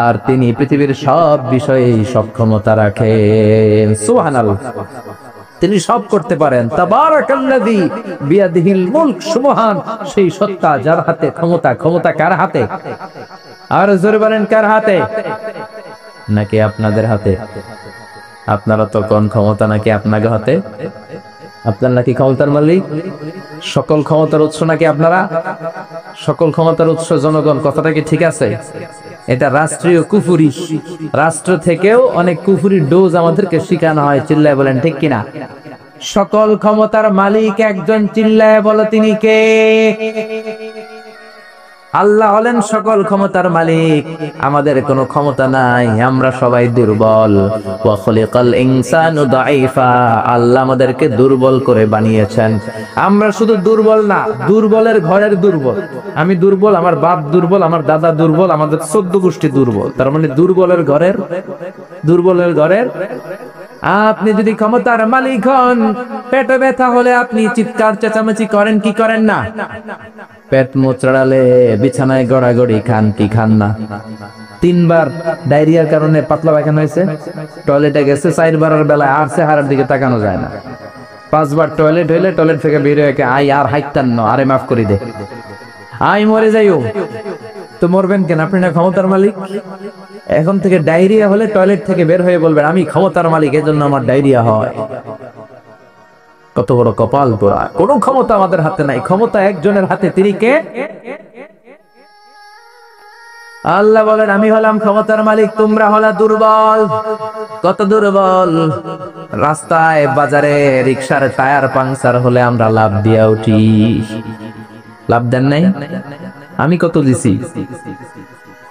আর তিনি পৃথিবীর সব বিষয়ে সক্ষমতা রাখেন। সুবহানাল্লাহ, তিনি সব করতে পারেন। তাবারাকাল্লাযী বিয়াদিহিল মুলক, সুবহান সেই সত্তা যার হাতে ক্ষমতা। ক্ষমতা কার হাতে? আর জোরে বলেন কার হাতে? নাকি আপনাদের হাতে? আপনারা তো কোন ক্ষমতা নাকি আপনাদের হাতে? আপনার নাকি ক্ষমতার মালিক? সকল ক্ষমতার উৎস নাকি আপনারা? সকল ক্ষমতার উৎস জনগণ, কথাটা কি ঠিক আছে? এটা রাষ্ট্রীয় কুফুরি। রাষ্ট্র থেকেও অনেক কুফুরির ডোজ আমাদেরকে শিখানো হয়। চিল্লায় বলেন ঠিক কিনা? সকল ক্ষমতার মালিক একজন, চিল্লায় বলো তিনি কে? আল্লাহ হলেন সকল ক্ষমতার মালিক। আমাদের কোনো ক্ষমতা নাই, আমরা সবাই দুর্বল। ওয়া খুলিকাল ইনসানু দাঈফা, আল্লাহ আমাদেরকে দুর্বল করে বানিয়েছেন। আমরা শুধু দুর্বল না, দুর্বলের ঘরের দুর্বল। আমি দুর্বল, আমার বাপ দুর্বল, আমার দাদা দুর্বল, আমাদের 14 গোষ্ঠী দুর্বল। তার মানে দুর্বলের ঘরের, দুর্বলের ঘরের। আপনি যদি ক্ষমতার মালিক হন, পেটে ব্যথা হলে আপনি চিৎকার চেঁচামেচি করেন কি করেন না? পেট মোচড়ালে বিছানায় গড়াগড়ি খান কি খান না? 3 বার ডায়রিয়ার কারণে পাতলা পায়খানা হয়েছে, টয়লেটে গেছে, 4 বারের বেলায় আর চেহারার দিকে তাকানো যায় না। 5 বার টয়লেট হইলে টয়লেট থেকে বের হয়ে আই আর হাইতান না, আরে মাফ করে দে, আই মরে যাইও। তো মরবেন কেন? আপনি না ক্ষমতার মালিক। এখন থেকে ডায়রিয়া হলে টয়লেট থেকে বের হয়ে বলবেন আমি ক্ষমতার মালিক, এজন্য আমার ডায়রিয়া হয়। কত বড় কপাল পোড়া! কোন ক্ষমতা আমাদের হাতে নাই, ক্ষমতা একজনের হাতে। তিনি কে? আল্লাহ বলেন আমি হলাম ক্ষমতার মালিক, তোমরা হলা দুর্বল। কত দুর্বল! রাস্তায় বাজারে রিকশার টায়ার পাংচার হলে আমরা লাভ দিয়া উঠি। লাভ দেন নাই? আমি কত দিছি?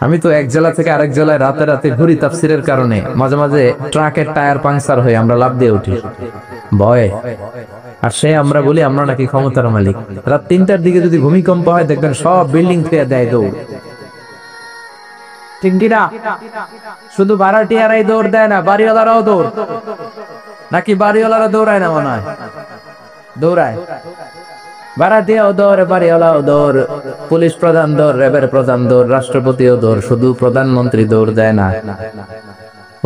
আমি তো এক জেলা থেকে আরেক জেলায় রাতে রাতে ঘুরি তাফসিরের কারণে। মাঝে মাঝে ট্রাকের টায়ার পাংচার হয়ে আমরা লাভ দিয়ে উঠি ভয়ে। আর সে আমরা বলি আমরা নাকি ক্ষমতার মালিক। রাত 3টার দিকে যদি ভূমিকম্প হয় দেখবেন সব বিল্ডিং থেকে দেয় দৌড়। ঠিক কিনা? শুধু ভাড়াটিয়ারাই দৌড় দেয় না, বাড়িওয়ালারাও দৌড়। নাকি বাড়িওয়ালারা দৌড়ায় না? মনে হয় দৌড়ায়। ভাড়াটিয়াও দৌড়, বাড়িওয়ালাও দৌড়, পুলিশ প্রধান দৌড়, র্যাবের প্রধান দৌড়, রাষ্ট্রপতিও দৌড়। শুধু প্রধানমন্ত্রী দৌড় দেয় না,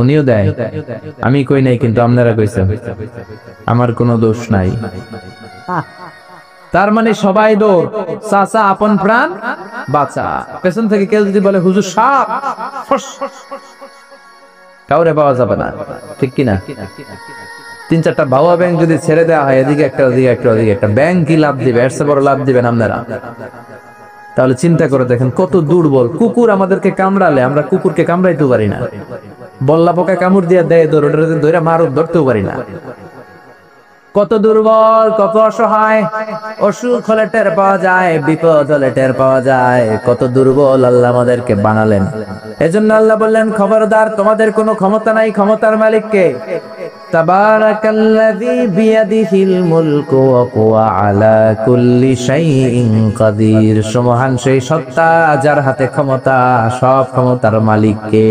উনিও দেয়। আমি কই নাই, কিন্তু আপনারা কইছেন। আমার কোনো দোষ নাই। তার মানে সবাই দৌড়। চাচা আপন প্রাণ বাঁচা। পেছন থেকে কেউ যদি বলে হুজুর সাপ, কাউরে পাওয়া যাবে না। ঠিক কিনা? 3-4টা বাবা ব্যাংক যদি ছেড়ে দেওয়া হয়, এদিকে একটা ওদিকে একটা ওদিকে একটা, ব্যাংক কি লাভ দিবে? এর চেয়ে বড় লাভ দিবেন আপনারা। তাহলে চিন্তা করে দেখেন কত দুর্বল। কুকুর আমাদেরকে কামড়ালে আমরা কুকুরকে কামড়াইতে পারি না। বল্লা পোকা কামড় দিয়ে দেয়, ধরে মারুক, ধরতেও পারি না। কত দুর্বল, কত অসহায়। অসুখ হলে টের পাওয়া যায়, বিপদ হলে টের পাওয়া যায়। কত দুর্বল আল্লাহ আমাদেরকে বানালেন। এজন্য আল্লাহ বললেন খবরদার, তোমাদের কোনো ক্ষমতা নাই, ক্ষমতার মালিক কে? তাবারাকাল্লাযী বিয়াদিহিল মুলকু ওয়া হুয়া আলা কুল্লি শাইইন কাদির। সুবহান সেই সত্তা যার হাতে ক্ষমতা, সব ক্ষমতার মালিক কে?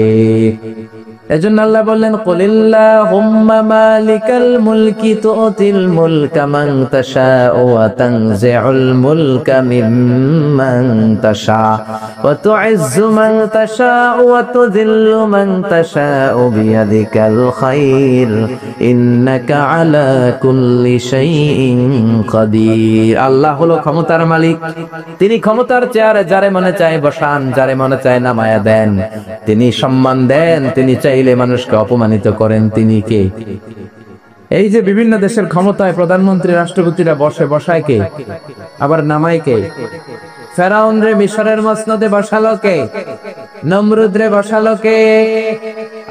এজন্য আল্লাহ বললেন কুলিল্লাহুম্মা মালিকাল মুলকি তুতিল মুলকা মান তাশাউ ওয়া তানজিউল মুলকা মিম্মান তাশা ওয়া তুইজ্জু মান তাশাউ ওয়া তুযিল্লু মান তাশাউ বিয়াদিকাল খায়র ইন্নাকা আলা কুল্লি শাইইন কাদির। আল্লাহ হলো ক্ষমতার মালিক। তিনি ক্ষমতার চেয়ারে যারে মনে চায় বসান, যারে মনে চায় নামায়া দেন। তিনি সম্মান দেন, তিনি চাইলে মানুষকে অপমানিত করেন। তিনি কে? এই যে বিভিন্ন দেশের ক্ষমতায় প্রধানমন্ত্রী রাষ্ট্রপতিরা বসে, বসায় কে? আবার নামায় কে? ফেরাউন রে মিশরের মসনদে বসালো কে? নমরুদ রে বসালো কে?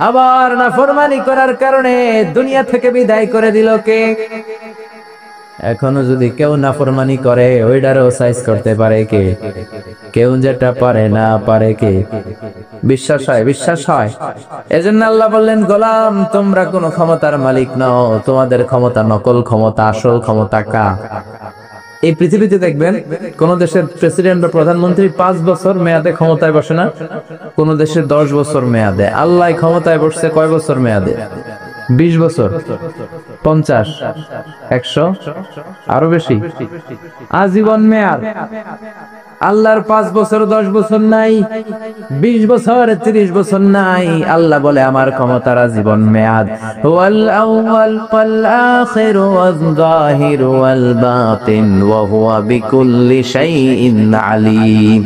আবার নাফরমানি করার কারণে দুনিয়া থেকে বিদায় করে দিল কে? এখনো যদি কেউ নাফরমানি করে ওইটারও সাইজ করতে পারে কে? কেউ যেটা পারে না পারে কে? বিশ্বাস হয়? বিশ্বাস হয়? এজন্য আল্লাহ বললেন গোলাম তোমরা কোনো ক্ষমতার মালিক নও, তোমাদের ক্ষমতা নকল ক্ষমতা, আসল ক্ষমতা কা? এই পৃথিবীতে দেখবেন কোন দেশের প্রেসিডেন্ট বা প্রধানমন্ত্রী 5 বছর মেয়াদে ক্ষমতায় বসে না, কোন দেশের 10 বছর মেয়াদে। আল্লাহ ক্ষমতায় বসছে কয় বছর মেয়াদে? 20 বছর, 50, 100, আরো বেশি, আজীবন মেয়াদ। আল্লাহর 5 বছর 10 বছর নাই, 20 বছর 30 বছর নাই। আল্লাহ বলে আমার ক্ষমতার আজীবন মেয়াদ। ওয়াল আউয়াল ওয়াল আখির ওয়াল যাহির ওয়াল বাতিন ওয়া হুয়া বিকুল্লি শাইইন আলীম।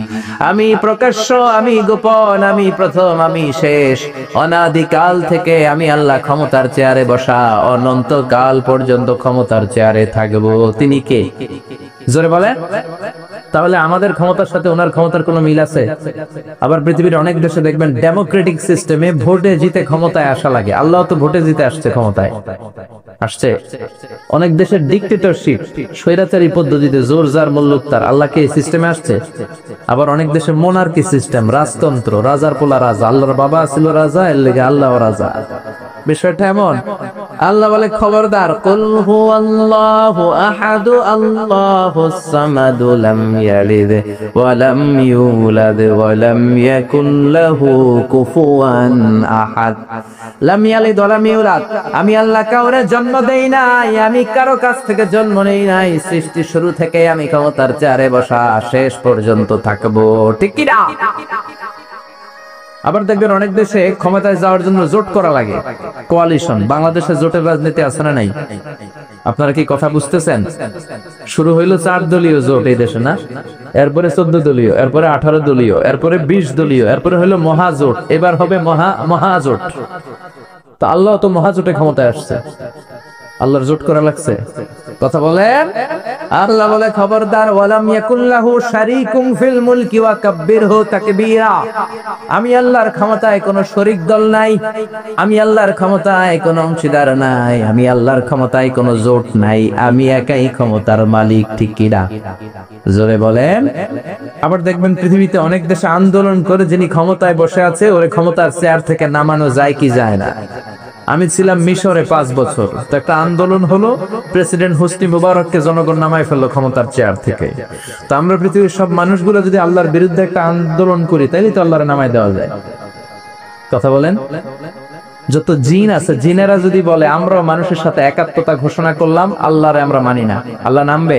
আমি প্রকাশ্য, আমি গোপন, আমি প্রথম, আমি শেষ। অনাদিকাল থেকে আমি আল্লাহ ক্ষমতার চেয়ারে বসা, অনন্তকাল পর্যন্ত ক্ষমতার চেয়ারে থাকবো। তিনি কে? জোরে বলেন। তাহলে আমাদের ক্ষমতার সাথে ওনার ক্ষমতার কোনো মিল আছে? আবার পৃথিবীর অনেক দেশে দেখবেন ডেমোক্রেটিক সিস্টেমে ভোটে জিতে ক্ষমতায় আসা লাগে। আল্লাহ তো ভোটে জিতে আসছে, ক্ষমতায় আসছে। অনেক দেশের ডিক্টেটরশিপ, স্বৈরাচারী পদ্ধতিতে জোর জার মুল্লুক তার, আল্লাহকে এই সিস্টেমে আসছে। আবার অনেক দেশে মোনার্কি সিস্টেম, রাজতন্ত্র, রাজার পোলা রাজা। আল্লাহর বাবা ছিল রাজা, এর লেগে আল্লাহ রাজা। বিষয়টা এমন, আল্লাহ বলে খবরদার, কুল হুয়াল্লাহু আহাদু আল্লাহুস সামাদু লাম ইয়ালিদ ওয়া লাম ইউলাদ ওয়া লাম ইয়াকুল লাহু কুফুয়ান আহাদ। লাম ইয়ালিদ ওয়া লাম ইউলাদ, আমি আল্লাহ কাউরে জন্ম দেই নাই, আমি কারো কাছ থেকে জন্ম নেই নাই। সৃষ্টির শুরু থেকে আমি ক্ষমতার চেয়ারে বসা, শেষ পর্যন্ত থাকবো। ঠিক কি না? আবার দেখবেন অনেক দেশে ক্ষমতায় যাওয়ার জন্য জোট করা লাগে, কোয়ালিশন। বাংলাদেশে জোটের রাজনীতি আছে না নাই? আপনারা কি কথা বুঝতেছেন? শুরু হইলো 4 দলীয় জোট এই দেশে, না? এরপরে 14 দলীয়, এরপরে 18 দলীয়, এরপরে 20 দলীয়, এরপরে হইলো মহাজোট, এবার হবে মহাজোট। তো আল্লাহ তো মহাজোটে ক্ষমতায় আসছে, আল্লাহর জোট করা লাগছে। কথা বলেন। আল্লাহ বলে খবরদার, ওয়ালাম ইয়াকুল্লাহু শারীকুম ফিল মুলকি ওয়া কাব্বিরহু তাকবীরা। আমি আল্লাহর ক্ষমতায় কোনো শরীক দল নাই, আমি আল্লাহর ক্ষমতায় কোনো অংশীদার নাই, আমি আল্লাহর ক্ষমতায় কোনো জোট নাই, আমি একাই ক্ষমতার মালিক। ঠিক কি না? জোরে বলেন। আবার দেখবেন পৃথিবীতে অনেক দেশে আন্দোলন করে যিনি ক্ষমতায় বসে আছে ওরে ক্ষমতার চেয়ার থেকে নামানো যায় কি যায় না। আমি ছিলাম মিশরে 5 বছর, তো একটা আন্দোলন হলো, প্রেসিডেন্ট হোসনি মুবারককে জনগণ নামায় ফেললো ক্ষমতার চেয়ার থেকে। তো আমরা পৃথিবীর সব মানুষগুলো যদি আল্লাহর বিরুদ্ধে একটা আন্দোলন করি, তাইলে তো আল্লাহরে নামায় দেওয়া যায়। কথা বলেন। যত জিন আছে, জিনেরা যদি বলে আমরাও মানুষের সাথে একাত্মতা ঘোষণা করলাম, আল্লাহরে আমরা মানি না, আল্লাহ নামবে?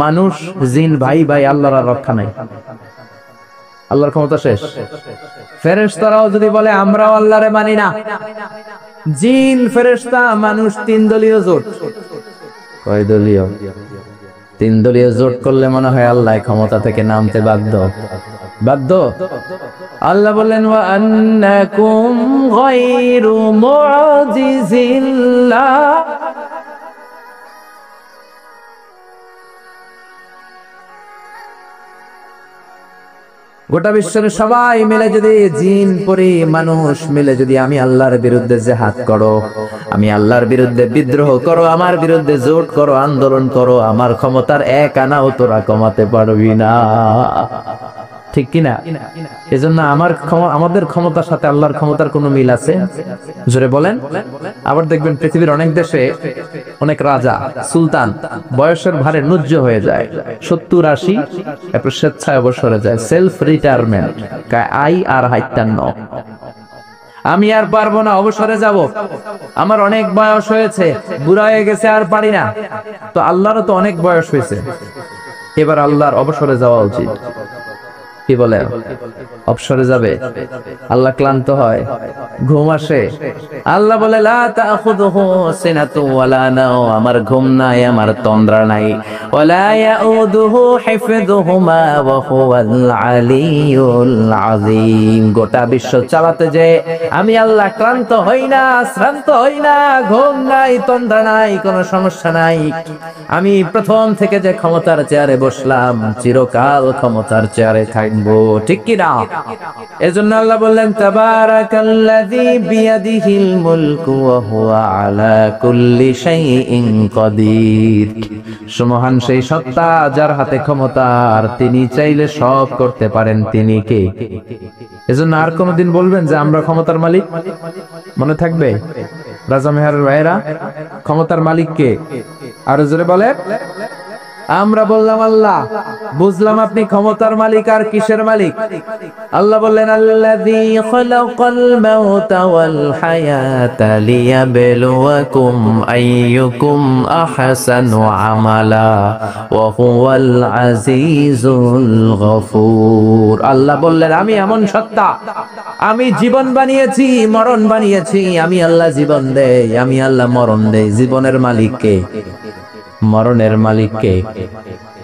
মানুষ জিন ভাই ভাই, আল্লাহর আর রক্ষা নাই, আল্লাহর ক্ষমতা শেষ। ফেরেশতারাও যদি বলে আমরাও আল্লাহরে মানি না, জিন ফেরেশতা মানুষ 3 দলীয় জোট। কয় দলীয়? 3 দলীয় জোট করলে মনে হয় আল্লাহ ক্ষমতা থেকে নামতে বাধ্য। আল্লাহ বললেন, ওয়া আন্নাকুম গায়রু মুআজিজিল্লাহ। গোটা বিশ্বের সবাই মিলে যদি, জিন পরি মানুষ মিলে যদি আমি আল্লাহর বিরুদ্ধে জিহাদ করো, আমি আল্লাহর বিরুদ্ধে বিদ্রোহ করো, আমার বিরুদ্ধে জোট করো, আন্দোলন করো, আমার ক্ষমতার 1 আনাও তোরা কমাতে পারবি না। ঠিক কিনা? এজন্য আমাদের ক্ষমতার সাথে আল্লাহর ক্ষমতার কোনো মিল আছে? জোরে বলেন। আবার দেখবেন পৃথিবীর অনেক দেশে অনেক রাজা, সুলতান বয়সের ভারে নুজ্জ হয়ে যায়, 70-80, এরপর স্বেচ্ছায় অবসরে যায়, সেলফ রিটায়ারমেন্ট। আই আর হাইতান্ন, আমি আর পারবো না, অবসরে যাব, আমার অনেক বয়স হয়েছে, বুড়া হয়ে গেছে, আর পারি না। তো আল্লাহরও তো অনেক বয়স হয়েছে, এবার আল্লাহর অবসরে যাওয়া উচিত। কি বলে? অবসরে যাবে। আল্লাহ ক্লান্ত হয়, ঘুম আসে। আল্লাহ বলে, লা তাখুযুহু সিনাতু ওয়ালা নাওম, আমার ঘুম নাই, আমার তন্দ্রা নাই। ওয়ালা ইয়াউদুহু হিফযুহুমা ওয়া হুয়াল আলিয়্যুল আযীম। গোটা বিশ্ব চালাতে যে আমি আল্লাহ ক্লান্ত হই না, শ্রান্ত হই না, ঘুম নাই, তন্দ্রা নাই, কোনো সমস্যা নাই। আমি প্রথম থেকে যে ক্ষমতার চেয়ারে বসলাম, চিরকাল ক্ষমতার চেয়ারে থাকবো। ঠিক কি না? এজন্য আল্লাহ বললেন, তাবারাকাল্লাযী বিয়াদিহিল মুলকু ওয়া হুয়া আলা কুল্লি শাইইন কাদির। সুমহান সেই সত্তা যার হাতে ক্ষমতা, আর তিনি চাইলে সব করতে পারেন। তিনি কে? এজন্য আর কোনদিন বলবেন যে আমরা ক্ষমতার মালিক, মনে থাকবে? রাজা মেহেরের ভাইরা, ক্ষমতার মালিক কে? আর জোরে বলে। আমরা বললাম আল্লাহ, বুঝলাম আপনি ক্ষমতার মালিক, আর কিসের মালিক? আল্লাহ বললেন আল্লাযী খালাকাল মাউতা ওয়াল হায়াতা লিয়াবলুয়াকুম আইয়ুকুম আহসানু আমালা ওয়া হুয়াল আজিজুল গফুর। আল্লাহ বললেন আমি এমন সত্তা, আমি জীবন বানিয়েছি, মরণ বানিয়েছি। আমি আল্লাহ জীবন দেই, আমি আল্লাহ মরণ দেই। জীবনের মালিক কে? মরণের মালিক কে?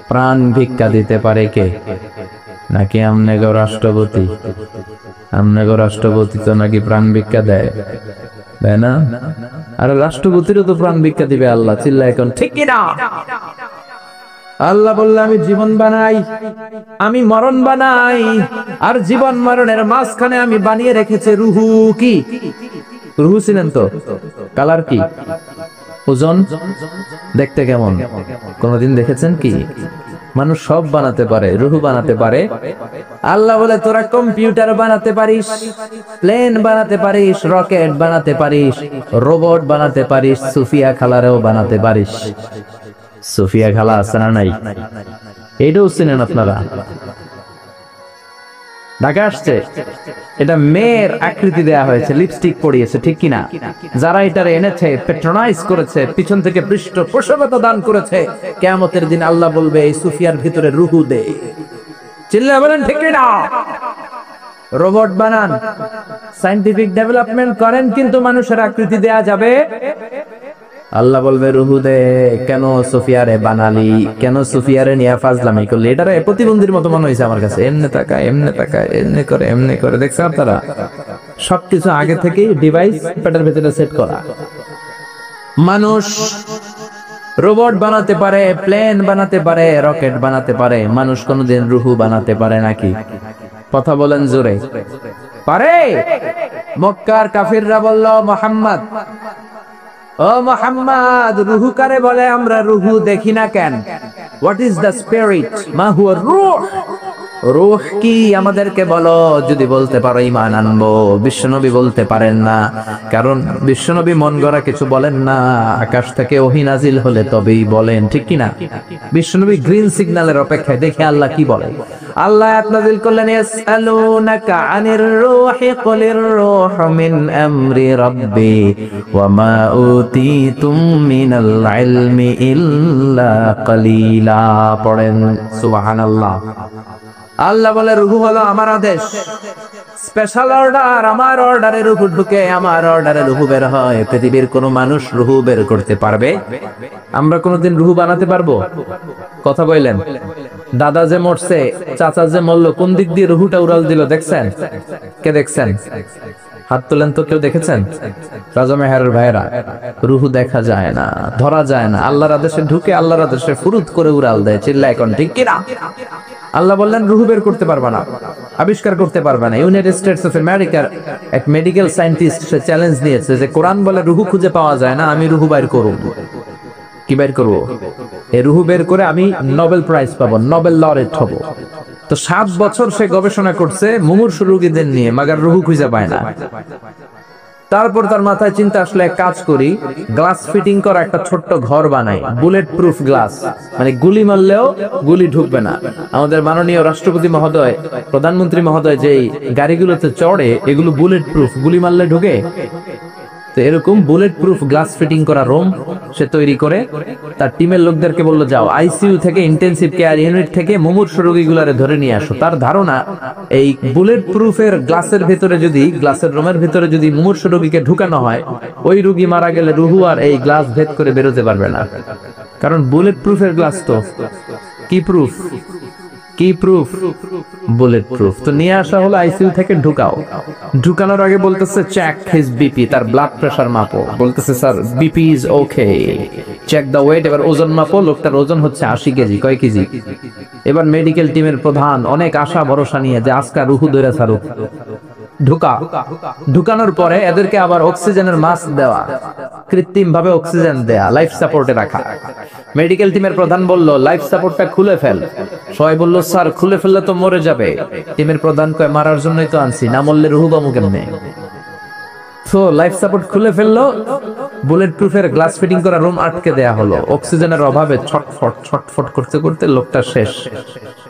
প্রাণ ভিক্ষা দিতে পারে কে? নাকি আমনেগো রাষ্ট্রপতি? আমনেগো রাষ্ট্রপতি তো নাকি প্রাণ ভিক্ষা দেয়, তাই না? আর রাষ্ট্রপতিরও তো প্রাণ ভিক্ষা দিবে আল্লাহ। চিল্লা এখন ঠিক কিনা? আল্লাহ বললে আমি জীবন বানাই, আমি মরণ বানাই, আর জীবন মরণের মাঝখানে আমি বানিয়ে রেখেছি রুহু। কি রুহু ছিলেন তো? কালার কি? ওজন? দেখতে কেমন? কোনদিন দেখেছেন কি? মানুষ সব বানাতে পারে, রুহু বানাতে পারে। আল্লাহ বলে তোরা কম্পিউটার বানাতে পারিস, প্লেন বানাতে পারিস, রকেট বানাতে পারিস, রোবট বানাতে পারিস, সুফিয়া খালারেও বানাতে পারিস। সুফিয়া খালা আছে না নাই? এইটাও চিনেন আপনারা? ঢাকা আসছে, এটা মেয়ের আকৃতি দেয়া হয়েছে, লিপস্টিক পরিয়েছে, ঠিক কিনা? যারা এটারে এনেছে, পেট্রোনাইজ করেছে, পিছন থেকে পৃষ্ঠপোষকতা দান করেছে, কিয়ামতের দিন আল্লাহ বলবে এই সুফিয়ার ভিতরে রুহু দে। চিল্লায়ে বলেন ঠিক কিনা? রোবট বানান, সায়েন্টিফিক ডেভেলপমেন্ট করেন, কিন্তু মানুষের আকৃতি দেয়া যাবে? আল্লাহ বলবে রুহু দে। কেন সুফিয়ারে বানালি? কেন সুফিয়ারে নিয়ে ফাজলামি করলি? এটারে প্রতিবন্ধীর মতো মনে হয়েছে আমার কাছে। এমনে তাকায়, এমনে তাকায়, এমনি করে, এমনি করে। দেখছেন আপনারা? সবকিছু আগে থেকেই ডিভাইস পেটের ভেতরে সেট করা। মানুষ রোবট বানাতে পারে, প্লেন বানাতে পারে, রকেট বানাতে পারে। মানুষ কোনোদিন রুহু বানাতে পারে নাকি? কথা বলেন জোরে। পারে? মক্কার কাফিররা বলল মুহাম্মদ, ও মুহাম্মদ, রুহু কারে বলে? আমরা রুহু দেখি না কেন? What is the spirit? মা হুয়া রূহ? রূহ কি আমাদেরকে বলো, যদি বলতে পারো ঈমান আনবো। বিশ্বনবী বলতে পারেন না, কারণ বিশ্বনবী মন গড়া কিছু বলেন না। আকাশ থেকে ওহী নাজিল হলে তবেই বলেন, ঠিক কি না? বিশ্বনবী গ্রিন সিগন্যালের অপেক্ষায়, দেখে আল্লাহ কি বলে। আল্লাহ আয়াত নাযিল করলেন, ইয়াসআলুনাকা আনির রূহি কুলির রূহু মিন আমরি রাব্বি ওয়া মা উতীতুম মিনাল ইলমি ইল্লা কালিলা। পড়েন সুবহানাল্লাহ। আল্লাহ বলে রুহু হলো আমার আদেশ, স্পেশাল অর্ডার। আমার অর্ডারে রুহু ঢুকে, আমার অর্ডারে রুহু বের হয়। পৃথিবীর কোন মানুষ রুহু বের করতে পারবে? আমরা কোনদিন রুহু বানাতে পারবো? কথা বললেন। দাদা যে মরছে, চাচা যে মরলো, কোন দিক দিয়ে রুহুটা উড়াল দিল দেখছেন? কে দেখছেন? হাত তোলেন তো, কেউ দেখেছেন? রাজা মেহেরের ভাইরা, রুহু দেখা যায় না, ধরা যায় না। আল্লাহর আদেশে ঢুকে, আল্লাহর আদেশে ফুরুত করে উড়াল দেয়। চিল্লা এখন ঠিক কিনা? আল্লাহ বললেন রুহু বের করতে পারবে না, আবিষ্কার করতে পারবে না। ইউনাইটেড স্টেটস অফ আমেরিকার এক মেডিকেল সায়েন্টিস্ট সে চ্যালেঞ্জ দিয়েছে যে কোরআন বলে রুহু খুঁজে পাওয়া যায় না, আমি রুহু বের করব। কি বের করব? এই রুহু বের করে আমি নোবেল প্রাইজ পাবো, নোবেল লরেট হব। তো 7 বছর সে গবেষণা করছে মুমূর্ষু রোগীদের নিয়ে, মাগার রুহু খুঁজে পায় না। তারপর তার মাথায় চিন্তা আসলে, এক কাজ করি, গ্লাস ফিটিং করা একটা ছোট্ট ঘর বানাই, বুলেট প্রুফ গ্লাস, মানে গুলি মারলেও গুলি ঢুকবে না। আমাদের মাননীয় রাষ্ট্রপতি মহোদয়, প্রধানমন্ত্রী মহোদয় যে গাড়িগুলোতে চড়ে, এগুলো বুলেট প্রুফ, গুলি মারলে ঢুকে। তো এরকম বুলেট প্রুফ গ্লাস ফিটিং করা রুম সে তৈরি করে তার টিমের লোকদেরকে বললো, যাও আইসিইউ থেকে, ইন্টেনসিভ কেয়ার ইউনিট থেকে মুমূর্ষু রোগীগুলোরে ধরে নিয়ে আসো। তার ধারণা এই বুলেট প্রুফের গ্লাসের ভিতরে যদি, গ্লাসের রুমের ভিতরে যদি মুমূর্ষু রোগীকে ঢুকানো হয়, ওই রোগী মারা গেলে রুহু আর এই গ্লাস ভেদ করে বেরোতে পারবে না। কারণ বুলেট প্রুফের গ্লাস তো কি প্রুফ? কি প্রুফ? Bullet proof. তো নিয়ে আসা হলো আইসিইউ থেকে, ঢুকাও। ঢুকানোর আগে বলতেছে চেক হিজ বিপি, তার ব্লাড প্রেসার মাপো। বলতেছে sir BP is okay, check the weight. এবার ওজন মাপো, লোকটার ওজন হচ্ছে 80 কেজি। কয় কেজি? এবার মেডিকেল টিমের প্রধান অনেক আশা ভরসা নিয়ে যে আজকা রুহু ধরে ছাড়ুক, ঢুকা। ঢুকানোর পরে এদেরকে আবার অক্সিজেনের মাস্ক দেওয়া, কৃত্রিম ভাবে অক্সিজেন দেয়া, লাইফ সাপোর্টে রাখা। মেডিকেল টিমের প্রধান বলল লাইফ সাপোর্টটা খুলে ফেল। সবাই বলল স্যার খুলে ফেললে তো মরে যাবে। টিমের প্রধান কয় মারার জন্যই তো আনছি, না মরলে রুহু বামু কেমনে? তো লাইফ সাপোর্ট খুলে ফেললো, বুলেট প্রুফের গ্লাস ফিটিং করা রুম আটকে দেয়া হলো। অক্সিজেনের অভাবে ছটফট ছটফট করতে করতে লোকটা শেষ,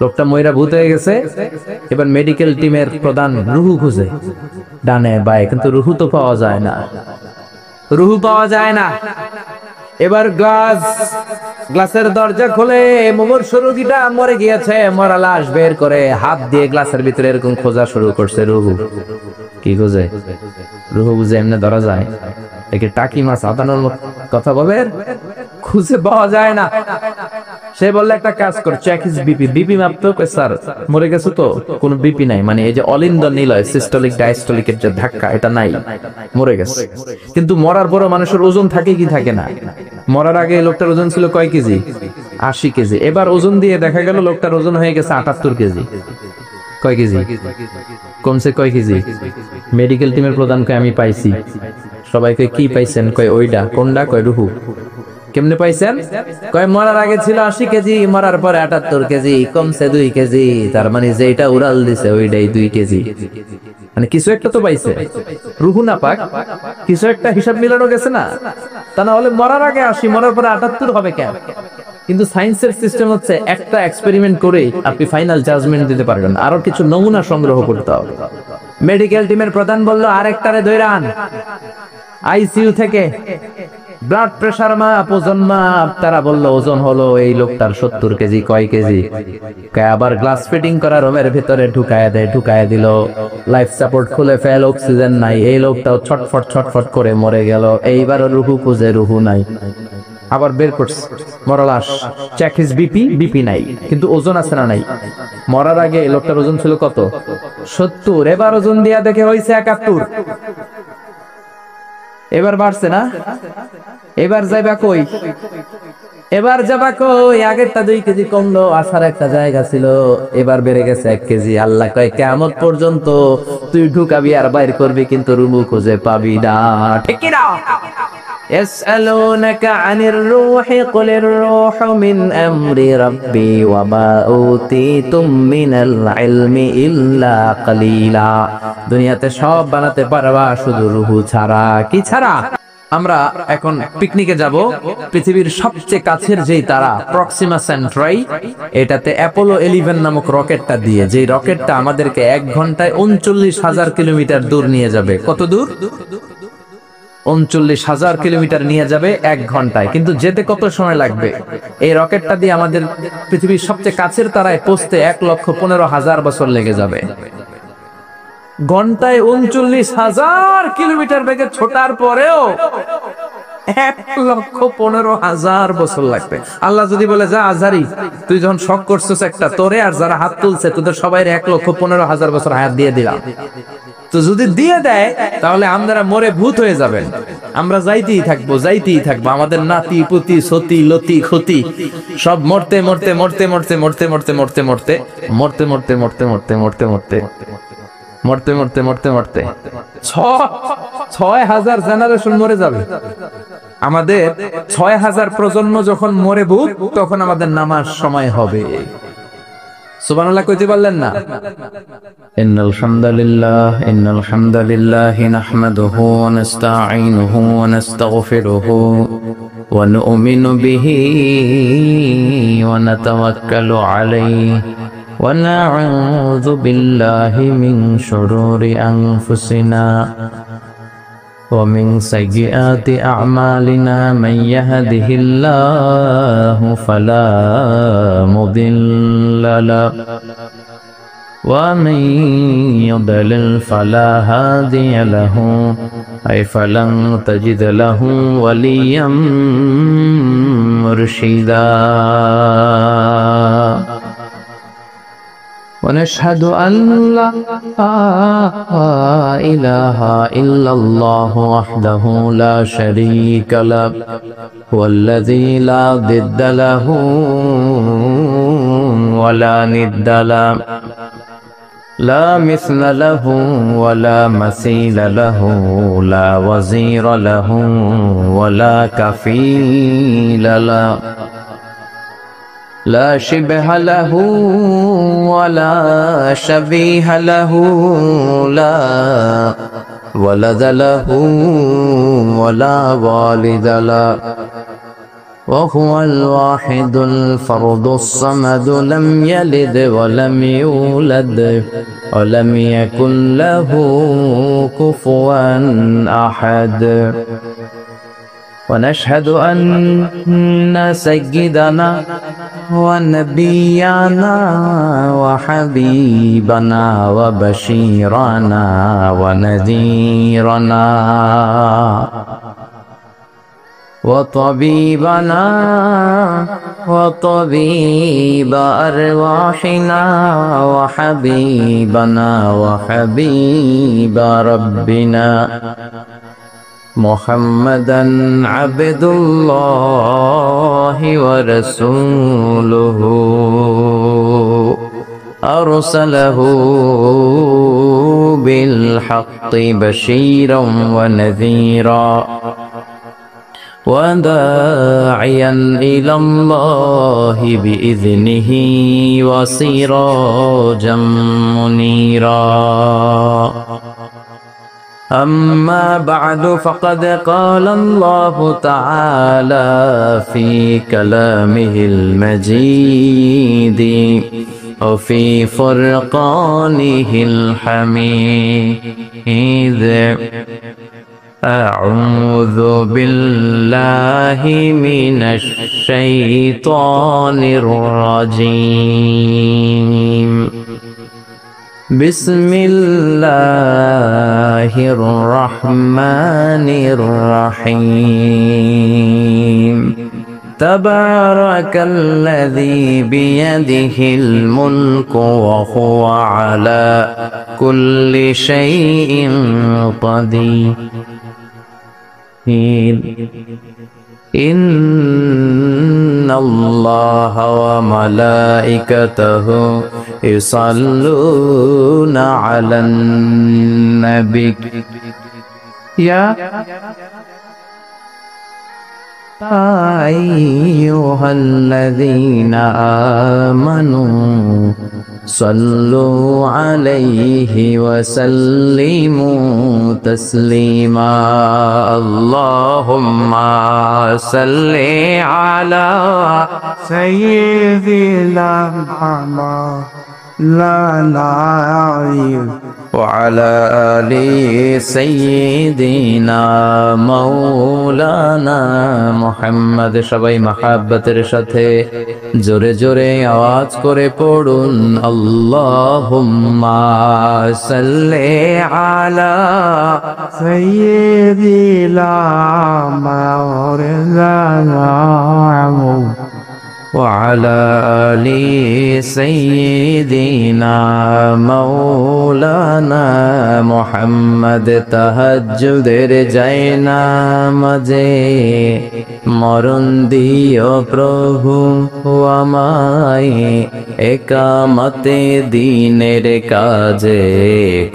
লোকটা ময়রা ভূত হয়ে গেছে। এবার মেডিকেল টিমের প্রধান রুহু খুঁজে ডানে বায়ে, কিন্তু রুহু তো পাওয়া যায় না, রুহু পাওয়া যায় না। এবার গ্লাসের দরজা খুলে মুমূর্ষ রোগীটা মরে গিয়েছে, মরা লাশ বের করে হাত দিয়ে গ্লাসের ভিতরে এরকম খোঁজা শুরু করছে। রুহু কি খোঁজে? রুহু বুঝে এমনি ধরা যায়? একে টাকি মাছ আদানোর কথা বলে, খুঁজে পাওয়া যায় না। সে বললে একটা কাজ কর, চেক হিজ বিপি। বিপি মাপতো? স্যার মরে গেছে তো, কোনো বিপি নাই, মানে এই যে অলিন্দ নিলয় সিস্টোলিক ডায়াস্টোলিকের যে ধাক্কা, এটা নাই, মরে গেছে। কিন্তু মরার পরও মানুষের ওজন থাকে কি থাকে না? মরার আগে লোকটার ওজন ছিল কয় কেজি? 80 কেজি। এবার ওজন দিয়ে দেখা গেল লোকটার ওজন হয়ে গেছে 78 কেজি। কয় কেজি কমছে? কয় কেজি? মেডিকেল টিমের প্রধানকে আমি পাইছি। সবাইকে কি পাইছেন? কয় ওইটা। কোনটা? কয় রুহু। কেমনে পাইছেন? কয় মরার আগে ছিল 80 কেজি, মরার পরে 78 কেজি, কমছে 2 কেজি। তার মানে যেটা উড়াল দিছে ওইটাই 2 কেজি। মানে কিছু একটা তো পাইছে, রুহু না পাক, কিছু একটা হিসাব মিলানো গেছে না? তা না হলে মরার আগে 80, মরার পরে 78 হবে কেন? কিন্তু সায়েন্সের সিস্টেম হচ্ছে একটা এক্সপেরিমেন্ট করে আপনি ফাইনাল জাজমেন্ট দিতে পারবেন, আরো কিছু নমুনা সংগ্রহ করতে হবে। মেডিকেল টিমের প্রধান বলল আরেকটারে ধইরা আন আইসিইউ থেকে, ব্লাড প্রেসার মাপ, ওজন মাপ। তারা বলল ওজন হলো এই লোকটার 70 কেজি। কয় কেজি? আবার গ্লাস ফিটিং করা রুমের ভিতরে ঢুকায় দিল। লাইফ সাপোর্ট খুলে ফেল, অক্সিজেন নাই। এই লোকটাও ছটফট ছটফট করে মরে গেল। এইবার রুহু খুঁজে, রুহু নাই। আবার বের করছে মরা লাশ, চেক হিজ বিপি, বিপি নাই, কিন্তু ওজন আছে না? নাই। মরার আগে এই লোকটার ওজন ছিল কত? 70। এবার ওজন দিয়া দেখে হইছে 71। এবার বাড়ছে না? এবার যাইবা কই? এবার যাবা কই? আগেরটা 2 কেজি কমলো, আসার একটা জায়গা ছিল, এবার বেড়ে গেছে 1 কেজি। আল্লাহ কয় কিয়ামত পর্যন্ত তুই ঢুকাবি আর বাইর করবি, কিন্তু রুহু খুঁজে পাবি না। ঠিক কি না? ইয়াসআলুনাকা আনির রূহি কুলির রূহু মিন আমরি রাব্বি ওয়া মা উতিতুম মিনাল ইলমি ইল্লা কালিলা। দুনিয়াতে সব বানাতে পারবা, শুধু রুহু ছাড়া। কি ছাড়া? আমরা এখন পিকনিকে যাব। পৃথিবীর সবচেয়ে কাছের যেই তারা প্রক্সিমা সেন্ট্রাই, এটাতে অ্যাপোলো 11 নামক রকেটটা দিয়ে, যে রকেটটা আমাদেরকে 1 ঘন্টায় 39,000 কিলোমিটার দূর নিয়ে যাবে। কত দূর? 39,000 কিলোমিটার নিয়ে যাবে 1 ঘন্টায়। কিন্তু যেতে কত সময় লাগবে? এই রকেটটা দিয়ে আমাদের পৃথিবীর সবচেয়ে কাছের তারায় পৌঁছতে 1,15,000 বছর লেগে যাবে। ঘন্টায় 39,000 কিলোমিটার বেগে ছোটার পরেও 1,15,000 বছর লাগবে। আল্লাহ যদি বলে যা আজারি, তুই যখন শক করছিস একটা, তোরে আর যারা হাত তুলছে তোদের সবাই 1,15,000 বছর হায়াত দিয়ে দিলাম, তো যদি দিয়ে দেয় তাহলে আমরা মরে ভূত হয়ে যাবেন। আমরা যাইতেই থাকবো, যাইতেই থাকবো। আমাদের নাতি পুতি সতি লতি ক্ষতি সব মরতে মরতে মরতে মরতে মরতে মরতে মরতে মরতে মরতে মরতে মরতে মরতে মরতে মরতে মরতে মরতে মরতে মরতে 6,000 জেনারেশন মরে যাবে। আমাদের 6,000 প্রজন্ম যখন মরে ভূত, তখন আমাদের নামার সময় হবে। সুবহানাল্লাহ কইতে পারলেন না? ইন্নাল হামদালিল্লাহ নাহমাদুহু ওয়া নাস্তাঈনুহু ওয়া নাস্তাগফিরুহু ওয়া নু'মিনু বিহি ওয়া নাতাওয়াক্কালু আলাইহি ওয়া না'উযু বিল্লাহি মিন শুরুরি আনফুসিনা ومن سيئات أعمالنا من يهده الله فلا مضل له ومن يضلل فلا هادي له أي فلن تجد له وليا مرشدا ونشهد أن لا إله إلا الله وحده لا شريك له والذي لا ضد له ولا ند له لا مثل له ولا مثيل له لا وزير له ولا كفيل له لا شبه له ولا شبيه له لا ولد له ولا والد له وهو الواحد الفرد الصمد لم يلد ولم يولد ولم يكن له كفوا أحد ونشهد أن سيدنا ونبينا وحبيبنا وبشيرنا ونذيرنا وطبيبنا وطبيب أرواحنا وحبيبنا وحبيب ربنا محمدا عبد الله ورسوله أرسله بالحق بشيرا ونذيرا وداعيا إلى الله بإذنه وسراجا منيرا أما بعد فقد قال الله تعالى في كلامه المجيد وفي فرقانه الحميد أعوذ بالله من الشيطان الرجيم بسم الله الرحمن الرحيم تبارك الذي بيده الملك وهو على كل شيء قدير إن الله وملائكته يصلون على النبي يا أيها الذين آمنوا صلوا عليه وسلموا تسليما اللهم صل على سيدنا محمد وعلى آل سيدنا مولانا محمد সবাই মহাব্বতের সাথে জোরে জোরে আওয়াজ করে পড়ুন আল্লাহুম্মা সাল্লি আলা সাইয়্যিদিনা মাওলানা وعلى آل سيدنا مولانا محمد তাহাজ্জুদের যায় নামাজে মরণ দিও প্রভু আমায় একামতে দিনের কাজে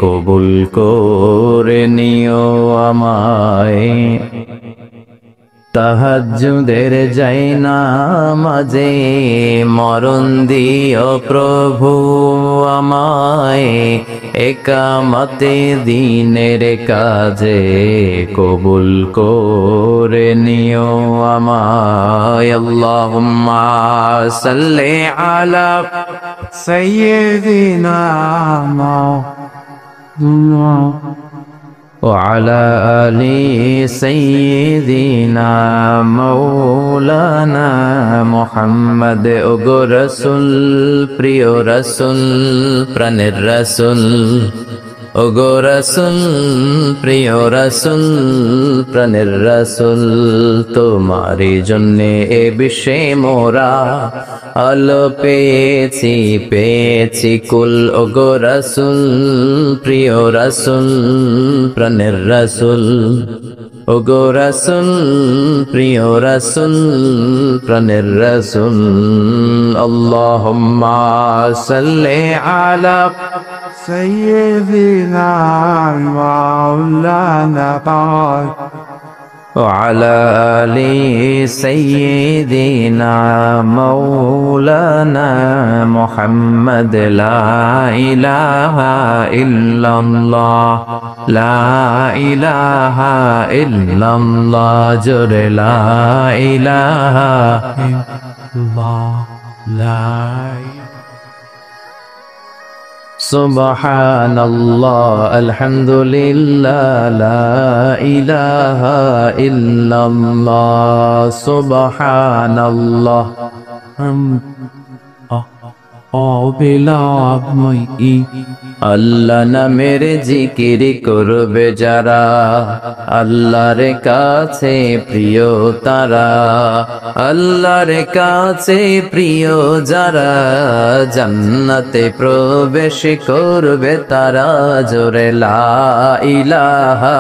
কবুল করে নিও আমায় তাহাজ্জুদের যায় নামাজে মরণ দিও প্রভু আমায় একামতে দিনের কাজে কবুল করে নিও আমায় আল্লাহুম্মা সাল্লি আলা সাইয়্যিদিনা মুহাম্মাদ وعلى آل سيدنا مولانا محمد ওগো রাসূল প্রিয় রাসূল প্রাণের রাসূল ওগো রাসূল প্রিয় রাসূল প্রাণের রাসূল তোমারই জন্যে এ বিশ্বে মোরা আলো পেয়েছি পেয়েছি কুল ওগো রাসূল প্রিয় রাসূল প্রাণের রাসূল ওগো রাসূল প্রিয় রাসূল প্রাণের রাসূল আল্লাহুম্মা সাল্লি আলা সাইয়্যিদিনা মাওলানা وعلى آل سيدنا مولانا محمد لا إله إلا الله لا إله إلا الله جر لا إله إلا الله لا سبحان الله الحمد لله لا إله إلا الله سبحان الله আল্লাহ নামের জিকির করবে যারা আল্লাহর কাছে প্রিয় তারা আল্লাহর কাছে প্রিয় যারা জান্নাতে প্রবেশ করবে তারা জোরে লা ইলাহা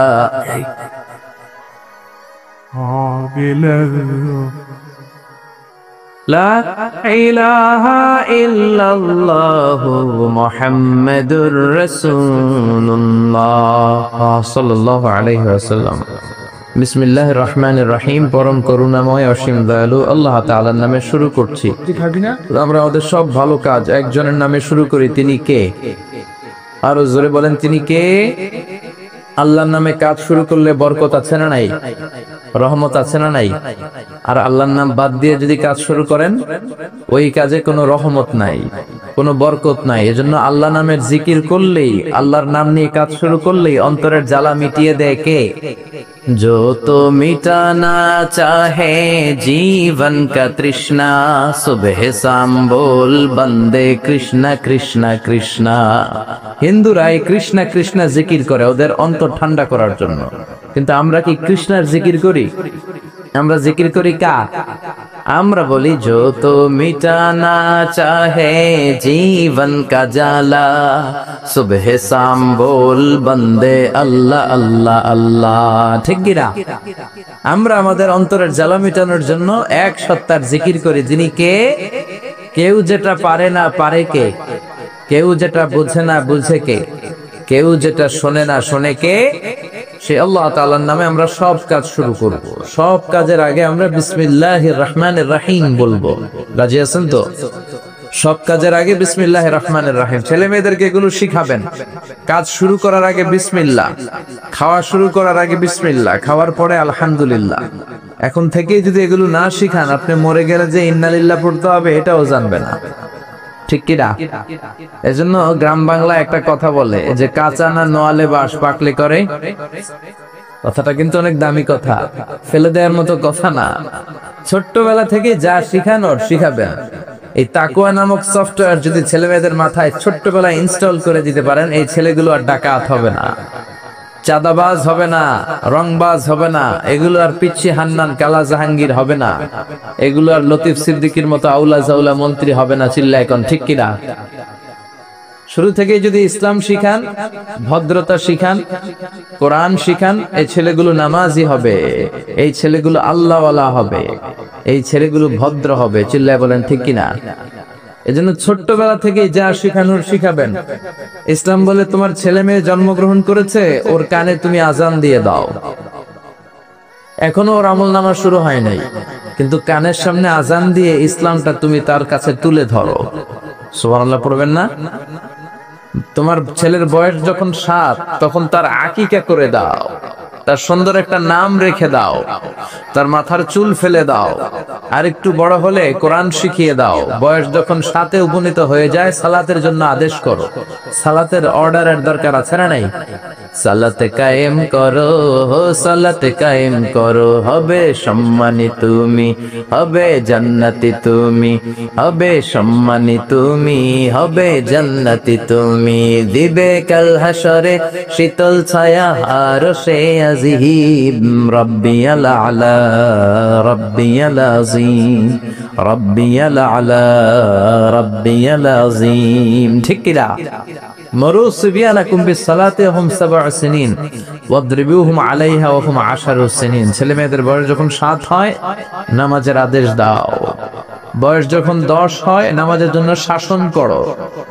لا إله إلا الله محمد رسول الله صلى الله عليه وسلم বিসমিল্লাহির রহমানির রহিম পরম করুণাময় অসীম দয়ালু আল্লাহ তাআলার নামে শুরু করছি। আমরা আমাদের সব ভালো কাজ একজনের নামে শুরু করি, তিনি কে? আরো জোরে বলেন, তিনি কে? আল্লাহর নামে কাজ শুরু করলে বরকত আছে না নাই? রহমত আছে না নাই? আর আল্লাহর নাম বাদ দিয়ে যদি কাজ শুরু করেন ওই কাজে কোনো রহমত নাই, কোনো বরকত নাই। এজন্য আল্লাহ নামের জিকির করলেই, আল্লাহর নাম নিয়ে কাজ শুরু করলেই অন্তরের জ্বালা মিটিয়ে দেয় কে? जो तो मिटाना चाहे जीवन का तृष्णा सुबह शाम बोल बंदे कृष्ण कृष्ण कृष्ण। হিন্দুরা এই কৃষ্ণ কৃষ্ণ জিকির করে ওদের অন্তর ঠান্ডা করার জন্য, কিন্তু আমরা কি কৃষ্ণের জিকির করি? আমরা জিকির করি কার? আমরা বলি जो तो मिटाना चाहे जीवन का जाला सुबह शाम बोल बंदे अल्लाह अल्लाह अल्लाह। ঠিক কি না? আমরা আমাদের অন্তরের জ্বালা মিটানোর জন্য এক সত্তার জিকির করি, যিনি কে? কেউ যেটা পারে না পারে কে? কেউ যেটা বুঝে না বুঝে কে? কেউ যেটা শোনে না শোনে কে? সে আল্লাহ তাআলার নামে আমরা সব কাজ শুরু করব। সব কাজের আগে আমরা বিসমিল্লাহির রহমানির রহিম বলবো। রাজি আছেন তো? সব কাজের আগে বিসমিল্লাহির রহমানির রহিম। ছেলে মেয়েদেরকে এগুলো শিখাবেন। কাজ শুরু করার আগে বিসমিল্লাহ, খাওয়া শুরু করার আগে বিসমিল্লাহ, খাওয়ার পরে আলহামদুলিল্লাহ। এখন থেকেই যদি এগুলো না শিখান, আপনি মরে গেলে যে ইন্নালিল্লাহ পড়তে হবে এটাও জানবে না। ঠিক কি না? এজন্য গ্রাম বাংলা একটা কথা বলে যে কাঁচা না নোয়ালে বাঁশ পাকলে করে। কথাটা কিন্তু অনেক দামি কথা, ফেলে দেওয়ার মতো কথা না। ছোট্টবেলা থেকে যা শিখানোর শিখাবেন। এই তাকওয়া নামক সফটওয়্যার যদি ছেলে মেয়েদের মাথায় ছোট্টবেলায় ইনস্টল করে দিতে পারেন, এই ছেলেগুলো আর ডাকাত হবে না, চাঁদাবাজ হবে না, রংবাজ হবে না, এগুলো আর পিচ্ছি হান্নান কালা জাহাঙ্গীর হবে না, এগুলো আর লতিফ সিদ্দিকীর মতো আউলা জাউলা মন্ত্রী হবে না। চিল্লা এখন ঠিক কিনা? শুরু থেকে যদি ইসলাম শিখান, ভদ্রতা শিখান, কোরআন শিখান, এই ছেলেগুলো নামাজি হবে, এই ছেলেগুলো আল্লাহওয়ালা হবে, এই ছেলেগুলো ভদ্র হবে। চিল্লায় বলেন ঠিক কিনা? এজন্য ছোট্টবেলা থেকে যা শিখানোর শিখাবেন। ইসলাম বলে তোমার ছেলে মেয়ে জন্মগ্রহণ করেছে, ওর কানে তুমি আজান দিয়ে দাও। এখনো ওর আমল নামা শুরু হয় নাই, কিন্তু কানের সামনে আজান দিয়ে ইসলামটা তুমি তার কাছে তুলে ধরো। সুবহানাল্লাহ পড়বেন না? তোমার ছেলের বয়স যখন 7, তখন তার আকিকা করে দাও, তার সুন্দর একটা নাম রেখে দাও, তার মাথার চুল ফেলে দাও, আর একটু বড় হলে কোরআন শিখিয়ে দাও। বয়স যখন 7-এ উপনীত হয়ে যায়, সালাতের জন্য আদেশ করো। সালাতের অর্ডারের দরকার আছে না নাই? সালাতে কায়েম করো, সালাতে কায়েম করো, হবে সম্মানী তুমি, হবে জান্নাতি তুমি, হবে সম্মানী তুমি, হবে জান্নাতি তুমি। দিবে কাল হাসরে শীতল ছায়া আরশে আজিম, রব্বিয়াল আলা রব্বিয়াল আযীম, রব্বিয়াল আলা রব্বিয়াল আযীম। ঠিক কি না? মরু সিবিয়ানাকুম বিসসালাতি ওয়া হুম 7 সিনিন ওয়াদরিবুহুম আলাইহা ওয়া হুম 10 সিনিন। ছেলে মেয়েদের বয়স যখন 7 হয়, নামাজের আদেশ দাও। বয়স যখন 10 হয়, নামাজের জন্য শাসন করো,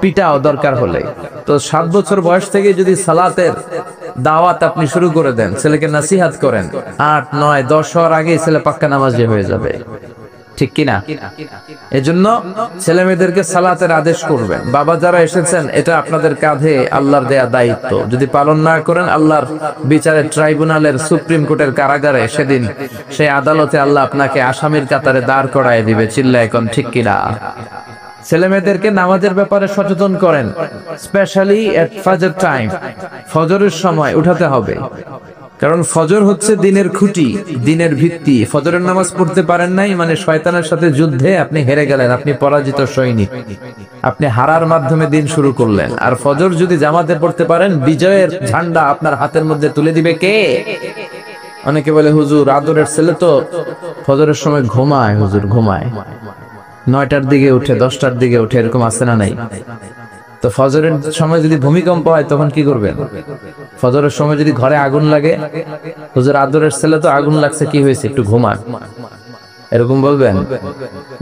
পিটাও দরকার হলে। তো 7 বছর বয়স থেকে যদি সালাতের দাওয়াত আপনি শুরু করে দেন, ছেলেকে নাসিহাত করেন, 8, 9, 10 হওয়ার আগে ছেলে পাক্কা নামাজি হয়ে যাবে, ঠিক কিনা? এজন্য ছেলে মেয়েদেরকে সালাতের আদেশ করবেন। বাবা যারা এসেছেন, এটা আপনাদের কাঁধে আল্লাহর দেয়া দায়িত্ব। যদি পালন না করেন, আল্লাহর বিচারের ট্রাইব্যুনালের, সুপ্রিম কোর্টের কারাগারে সেদিন সেই আদালতে আল্লাহ আপনাকে আসামির কাতারে দাঁড় করায় দিবে। চিল্লায় এখন ঠিক কিনা? ছেলে মেয়েদেরকে নামাজের ব্যাপারে সচেতন করেন, স্পেশালি এট ফজর টাইম। ফজরের সময় উঠাতে হবে, কারণ ফজর হচ্ছে দিনের খুঁটি, দিনের ভিত্তি। ফজরের নামাজ পড়তে পারেন নাই মানে শয়তানের সাথে যুদ্ধে আপনি হেরে গেলেন, আপনি পরাজিত সৈনিক, আপনি হারার মাধ্যমে দিন শুরু করলেন। আর ফজর যদি জামাতে পড়তে পারেন, বিজয়ের ঝান্ডা আপনার হাতের মধ্যে তুলে দিবে কে? অনেকে বলে হুজুর আদরের ছেলে তো ফজরের সময় ঘুমায়, হুজুর ঘুমায়, 9টার দিকে উঠে, 10টার দিকে উঠে, এরকম আছে না নাই? তো ফজরের সময় যদি ভূমিকম্প হয় তখন কি করবেন? ফজরের সময় যদি ঘরে আগুন লাগে, হুজুর আদরের ছেলে তো আগুন লাগছে, কি হয়েছে, একটু ঘুমান, এরকম বলবেন?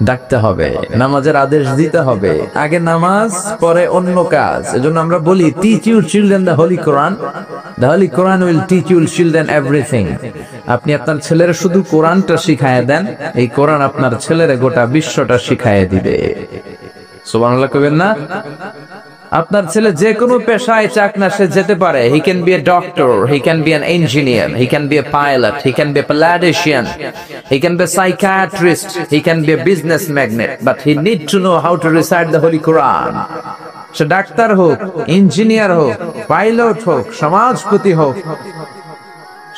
ডাকতে হবে, নামাজের আদেশ দিতে হবে। আগে নামাজ, পরে অন্য কাজ। এজন্য আমরা বলি, teach your children the Holi Quran, the Holi Quran will teach your children everything. আপনি আপনার ছেলের শুধু কোরআনটা শিখায় দেন, এই কোরআন আপনার ছেলের গোটা বিশ্বটা শিখায় দিবে। সুবহানাল্লাহ কইবেন না? আপনার ছেলে যে কোনো পেশায় চাক না, সে যেতে পারে। He can B a doctor, he can be an engineer, he can B a pilot, he can B A politician, he can B A psychiatrist, he can B A business magnate, but he need to know how to recite the Holi Quran. Say doctor হোক, ইঞ্জিনিয়ার হোক, পাইলট হোক, সমাজপতি হোক,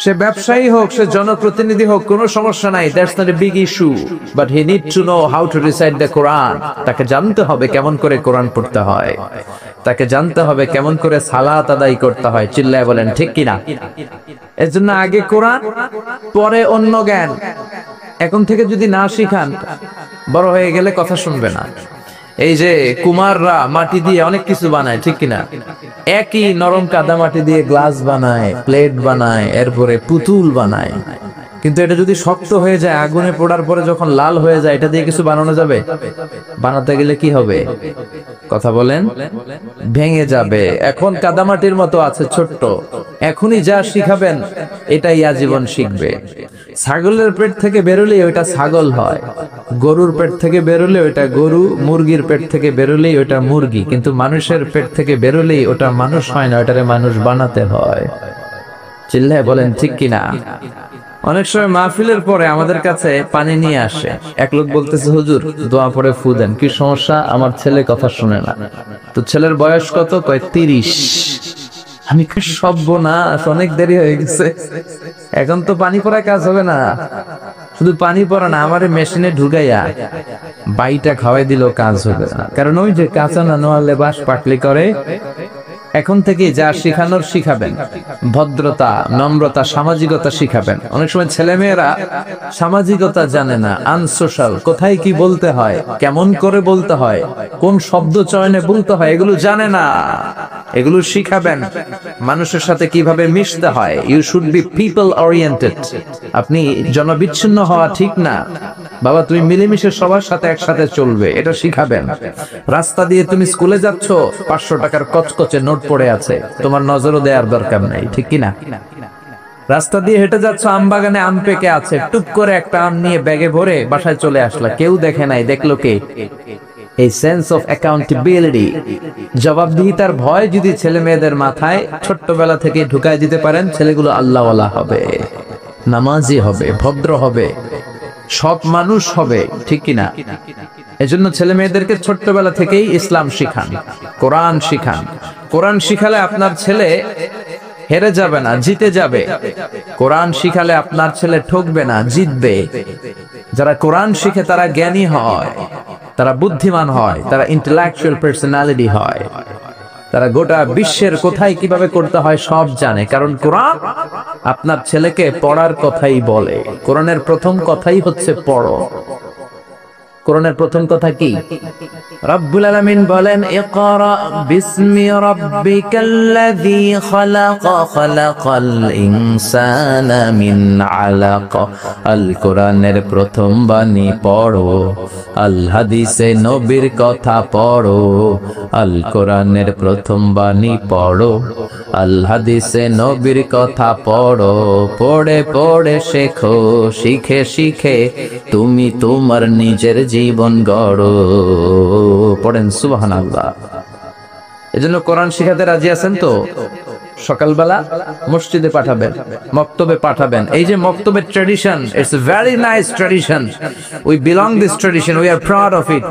সে ব্যবসায়ী হোক, সে জনপ্রতিনিধি হোক, কোনো সমস্যা নাই, that's not a big issue, but he need to know how to recite the Quran. তাকে জানতে হবে কেমন করে কোরআন পড়তে হয়, তাকে জানতে হবে কেমন করে সালাত আদায় করতে হয়। চিল্লায় বলেন ঠিক কিনা? এর জন্য আগে কোরআন, পরে অন্য জ্ঞান। এখন থেকে যদি না শিখান, বড় হয়ে গেলে কথা শুনবে না। এই যে কুমাররা মাটি দিয়ে অনেক কিছু বানায়, ঠিক কিনা? একই নরম কাদা মাটি দিয়ে গ্লাস বানায়, প্লেট বানায়, এরপরে পুতুল বানায়। কিন্তু এটা যদি শক্ত হয়ে যায়, আগুনে পোড়ার পরে যখন লাল হয়ে যায়, এটা দিয়ে কিছু বানানো যাবে? বানাতে গেলে কি হবে? কথা বলেন, ভেঙে যাবে। এখন কাদামাটির মতো আছে, ছোট্ট। এখনই যা শিখাবেন এটাই আজীবন শিখবে। ছাগলের পেট থেকে বেরোলে ওইটা ছাগল হয়, গরুর পেট থেকে বেরোলে ওইটা গরু, মুরগির পেট থেকে বেরোলেই ওটা মুরগি। কিন্তু মানুষের পেট থেকে বেরোলেই ওটা মানুষ হয় না, ওটারে মানুষ বানাতে হয়। চিল্লায় বলেন ঠিক কিনা? অনেক সময় মাহফিলের পরে আমাদের কাছে পানি নিয়ে আসে। এক লোক বলতেছে, হুজুর দোয়া পড়ে ফু দেন। কি সমস্যা? আমার ছেলে কথা শুনে না। তো ছেলের বয়স কত? কয় 30। আমি সর্বনাশ, অনেক দেরি হয়ে গেছে, এখন তো পানি পড়ায় কাজ হবে না। শুধু পানি পড়া না, আমারে মেশিনে ঢুকাইয়া বাইটা খাওয়াই দিল, কাজ হবে না। কারণ ওই যে কাঁচা না নোয়ালে বাস পাকলি করে। এখন থেকে যা শিখানোর শিখাবেন, ভদ্রতা, নম্রতা, সামাজিকতা শিখাবেন। অনেক সময় ছেলে মেয়েরা সামাজিকতা জানে না, আনসোশাল। কোথায় কি বলতে হয়, কেমন করে বলতে হয়, কোন শব্দ চয়নে বলতে হয়, এগুলো জানে না। এগুলো শিখাবেন। মানুষের সাথে কিভাবে মিশতে হয়। You should be people oriented. আপনি জনবিচ্ছিন্ন হওয়া ঠিক না বাবা, তুমি মিলেমিশে সবার সাথে একসাথে চলবে, এটা শিখাবেন। রাস্তা দিয়ে তুমি স্কুলে যাচ্ছ, 500 টাকার কচকচে নোট পড়ে আছে, তোমার নজরও দেওয়ার দরকার নাই, ঠিক কিনা? রাস্তা দিয়ে হেঁটে যাচ্ছ, আম বাগানে আম পেকে আছে, টুপ করে একটা আম নিয়ে ব্যাগে ভরে বাসায় চলে আসলা, কেউ দেখে নাই, দেখলো কে? এই সেন্স অফ অ্যাকাউন্টেবিলিটি, জবাবদিহিতার ভয় যদি ছেলে মেয়েদের মাথায় ছোট্টবেলা থেকে ঢুকায় দিতে পারেন, ছেলেগুলো আল্লাহওয়ালা হবে, নামাজি হবে, ভদ্র হবে, সৎ মানুষ হবে, ঠিক কিনা? এজন্য ছেলে মেয়েদেরকে ছোট্টবেলা থেকেই ইসলাম শিখান, কোরআন শিখান। কোরআন শিখালে আপনার ছেলে হেরে যাবে না, জিতে যাবে। কোরআন শিখালে আপনার ছেলে ঠকবে না, জিতবে। যারা কোরআন শিখে তারা জ্ঞানী হয়, তারা বুদ্ধিমান হয়, তারা ইন্টেলেকচুয়াল পার্সোনালিটি হয়, তারা গোটা বিশ্বের কোথায় কিভাবে করতে হয় সব জানে। কারণ কোরআন আপনার ছেলেকে পড়ার কথাই বলে। কোরআনের প্রথম কথাই হচ্ছে পড়ো। কোরআনের প্রথম কথা কি? রব্বুল আলামিন বলেন, ইকরা বিসমি রাব্বিকাল্লাযী খালাক, খালাকাল ইনসানা মিন আলাক। আল কোরআনের প্রথম বাণী পড়ো, আল হাদিসে নবীর কথা পড়ো। আল কোরআনের প্রথম বাণী পড়ো, আল হাদিসে নবীর কথা পড়ো। পড়ে পড়ে শেখো, শিখে শিখে তুমি তোমার নিজের জীবন গড়ো। পড়েন সুবহানাল্লাহ। এজন্য কোরআন শিখাতে রাজি আছেন তো? সকালবেলা মসজিদে পাঠাবেন, মক্তবে পাঠাবেন। এই যে মক্তবের tradition, it's a very nice tradition. We belong this tradition, we are proud of it.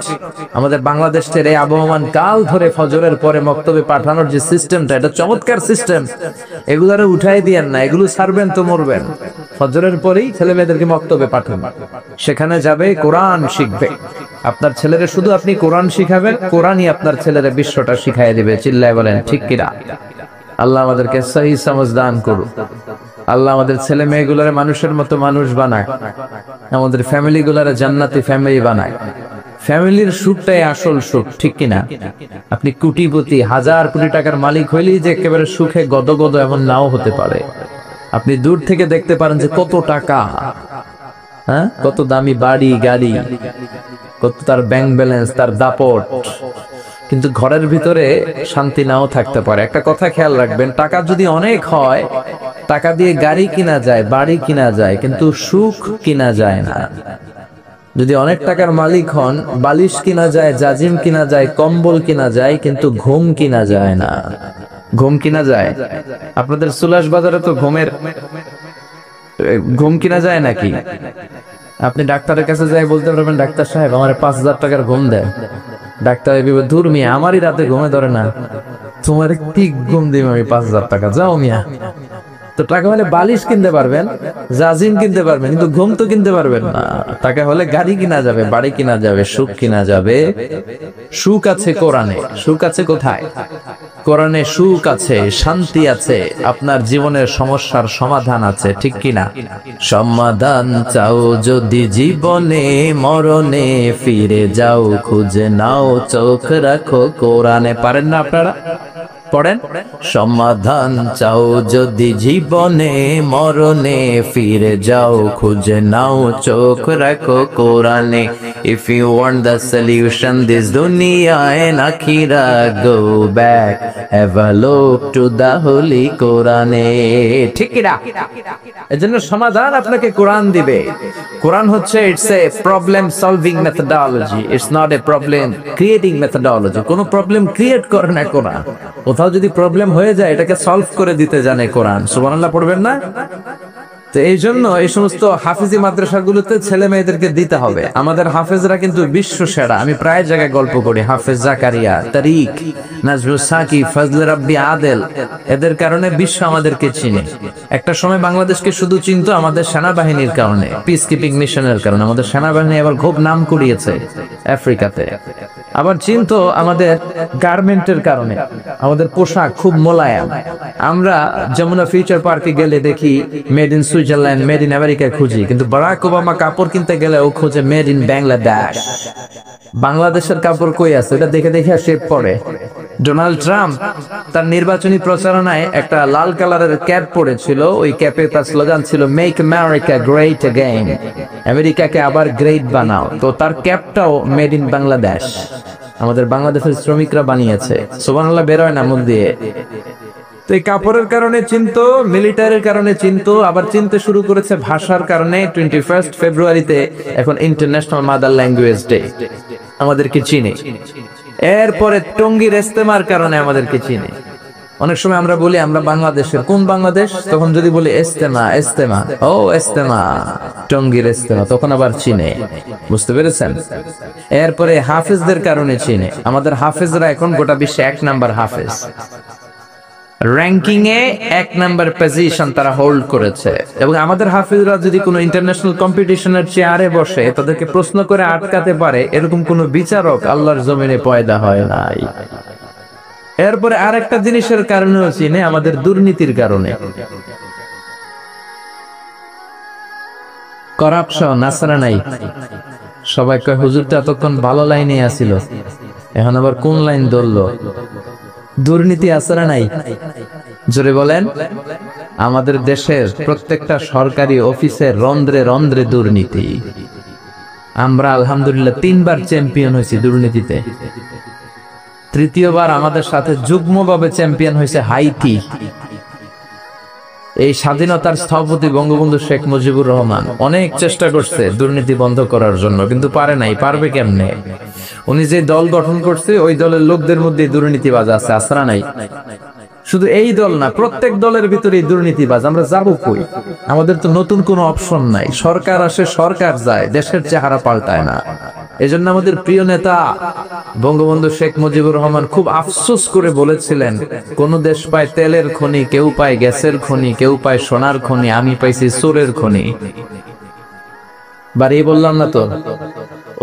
আমাদের বাংলাদেশের এই আবহমান কাল ধরে ফজরের পরে মক্তবে পাঠানোর যে সিস্টেমটা, এটা চমৎকার সিস্টেম। এগুলারে উঠাই দিয়েন না, এগুলো ছাড়বেন তো মরবেন। ফজরের পরেই ছেলে মেয়েদেরকে মক্তবে পাঠান, সেখানে যাবে, কোরআন শিখবে। আপনার ছেলেরে শুধু আপনি কোরআন শিখাবেন, কোরআনই আপনার ছেলেরে বিশ্বটা শিখাই দিবে। চিল্লায় বলেন ঠিক কিনা? আল্লাহ আমাদেরকে সহি সমঝ দান করুন। আল্লাহ আমাদের ছেলে মেয়েগুলারে মানুষের মতো মানুষ বানায়, আমাদের ফ্যামিলি গুলারে জান্নাতি ফ্যামিলি বানায়। ফ্যামিলির সুখটাই আসল সুখ, ঠিক কিনা? আপনি কোটিপতি, হাজার কোটি টাকার মালিক হইলেই যে একেবারে সুখে গদগদ এমন নাও হতে পারে। আপনি দূর থেকে দেখতে পারেন যে কত টাকা, হ্যাঁ, কত দামি বাড়ি গাড়ি, কত তার ব্যাংক ব্যালেন্স, তার দাপট, কিন্তু ঘরের ভিতরে শান্তি নাও থাকতে পারে। একটা কথা খেয়াল রাখবেন, টাকা যদি অনেক হয়, টাকা দিয়ে গাড়ি কিনা যায়, বাড়ি কিনা যায়, কিন্তু সুখ কিনা যায় না। যদি অনেক টাকার মালিক হন, বালিশ কিনা যায়, জাজিম কিনা যায়, কম্বল কিনা যায়, কিন্তু ঘুম কিনা যায় না। ঘুম কিনা যায়? আপনাদের সুলাস বাজারে তো ঘুম কিনা যায় নাকি? আপনি ডাক্তারের কাছে যাই বলতে পারবেন, ডাক্তার সাহেব আমার 5,000 টাকার ঘুম দেয়। ডাক্তার দূর মিয়া, আমারই রাতে ঘুমে ধরে না, তোমার কি ঘুম দিব আমি 5,000 টাকা, যাও মিয়া। তো টাকা হলে বালিশ কিনতে পারবেন, জাজিম কিনতে পারবেন, কিন্তু ঘুম তো কিনতে পারবেন না। টাকা হলে গাড়ি কিনা যাবে, বাড়ি কিনা যাবে, সুখ কিনা যাবে। সুখ আছে কোরআনে। সুখ আছে কোথায়? কোরআনে সুখ আছে, শান্তি আছে, আপনার জীবনের সমস্যার সমাধান আছে, ঠিক কিনা? সমাধান চাও যদি জীবনে, মরণে ফিরে যাও, খুঁজে নাও, চোখ রাখো কোরআনে। পারেন না আপনারা? পড়েন, সমাধান চাও যদি জীবনে, মরণে ফিরে যাও, খুঁজে নাও, চোখ রাখো কোরআনে। If you want the solution this dunya and akhirah, go back, have a look to the holy Quran. ঠিক কি না? এজন্য সমাধান আপনাকে কোরআন দিবে। কোরআন হচ্ছে it's a problem solving methodology, it's not a problem creating methodology. কোনো প্রবলেম ক্রিয়েট করে না কোরআন। কোথাও যদি প্রবলেম হয়ে যায়, এটাকে সলভ করে দিতে জানে কোরআন। সুবহানাল্লাহ পড়বেন না? তো এই জন্য এই সমস্ত হাফিজি মাদ্রাসাগুলোতে ছেলে মেয়েদেরকে দিতে হবে। আমাদের হাফেজরা কিন্তু বিশ্ব সেরা। আমি প্রায় জায়গায় গল্প করি, হাফেজ জাকারিয়া, তারিক, নাজমুস সাকিব, ফজলে রাব্বি আদেল, এদের কারণে বিশ্ব আমাদেরকে চিনে। একটা সময় বাংলাদেশকে শুধু চিনতো আমাদের সেনাবাহিনীর কারণে, পিস কিপিং মিশনের কারণে। আমাদের সেনাবাহিনী আবার খুব নাম কুড়িয়েছে আফ্রিকাতে। আবার চিনতো আমাদের গার্মেন্টের কারণে, আমাদের পোশাক খুব মোলায়েম। আমরা যমুনা ফিউচার পার্কে গেলে দেখি made in Switzerland, made in America খুঁজি, কিন্তু বারাক ওবামা কাপড় কিনতে গেলে ও খোঁজে মেড ইন বাংলাদেশ। বাংলাদেশের কাপড় কই আছে এটা দেখে দেখে শেপ পড়ে। ডোনাল্ড ট্রাম্প তার নির্বাচনী প্রচারণায় একটা লাল কালারের ক্যাপ পরেছিল। ওই ক্যাপে তার স্লোগান ছিল মেক আমেরিকা গ্রেট অ্যাগেইন, আমেরিকাকে আবার গ্রেট বানাও। তো তার ক্যাপটাও মেড ইন বাংলাদেশ, আমাদের বাংলাদেশের শ্রমিকরা বানিয়েছে। সুবহানাল্লাহ বের হয় না মুখ দিয়ে। তো এই কাপড়ের কারণে চিনতো, মিলিটারির কারণে চিনতো, আবার চিনতে শুরু করেছে ভাষার কারণে। 21 ফেব্রুয়ারিতে এখন ইন্টারন্যাশনাল মাদার ল্যাঙ্গুয়েজ ডে, আমাদেরকে চিনে। এরপরে টঙ্গীর ইস্তেমার কারণে আমাদেরকে চিনে। অনেক সময় আমরা বলি আমরা বাংলাদেশের, কোন বাংলাদেশ? তখন যদি বলি ইস্তেমা, ইস্তেমা, ও ইস্তেমা, টঙ্গীর ইস্তেমা, তখন আবার চিনে। বুঝতে পেরেছেন? এরপরে হাফেজদের কারণে চিনে। আমাদের হাফেজরা এখন গোটা বিশ্বে 1 নাম্বার হাফেজ, র্যাঙ্কিং এ 1 নাম্বার পজিশন তারা হোল্ড করেছে। এবং আমাদের হাফেজরা যদি কোনো ইন্টারন্যাশনাল কম্পিটিশনের চেয়ারে বসে, তাদেরকে প্রশ্ন করে আটকাতে পারে, এরকম কোনো বিচারক আল্লাহর জমিনে পয়দা হয় নাই। এরপরে আরেকটা জিনিসের কারণেও চিনে, আমাদের দুর্নীতির কারণে। করাপশন, নাসরানাই, সবাই কয় হুজুর তো এতক্ষণ ভালো লাইনে আসিল, এখন আবার কোন লাইন ধরলো? দুর্নীতি আছে না নাই? জোরে বলেন। আমাদের দেশের প্রত্যেকটা সরকারি অফিসের রন্ধ্রে রন্ধ্রে দুর্নীতি। আমরা আলহামদুলিল্লাহ 3 বার চ্যাম্পিয়ন হয়েছি দুর্নীতিতে। তৃতীয়বার আমাদের সাথে যুগ্মভাবে চ্যাম্পিয়ন হয়েছে হাইতি। এই স্বাধীনতার স্থপতি বঙ্গবন্ধু শেখ মুজিবুর রহমান অনেক চেষ্টা করছে দুর্নীতি বন্ধ করার জন্য, কিন্তু পারে নাই। পারবে কেমনে? উনি যে দল গঠন করছে ওই দলের লোকদের মধ্যে দুর্নীতিবাজ আছে, আসরা নাই? শুধু এই দল না, প্রত্যেক দলের ভিতরেই দুর্নীতিবাজ। আমরা যাবো কই? আমাদের তো নতুন কোনো অপশন নাই। সরকার আসে, সরকার যায়, দেশের চেহারা পাল্টায় না। এজন্য আমাদের প্রিয় নেতা বঙ্গবন্ধু শেখ মুজিবুর রহমান খুব আফসোস করে বলেছিলেন, কোন দেশ পায় তেলের খনি, কেউ পায় গ্যাসের খনি, কেউ পায় সোনার খনি, আমি পাইছি চোরের খনি। বাড়িয়ে বললাম না তো?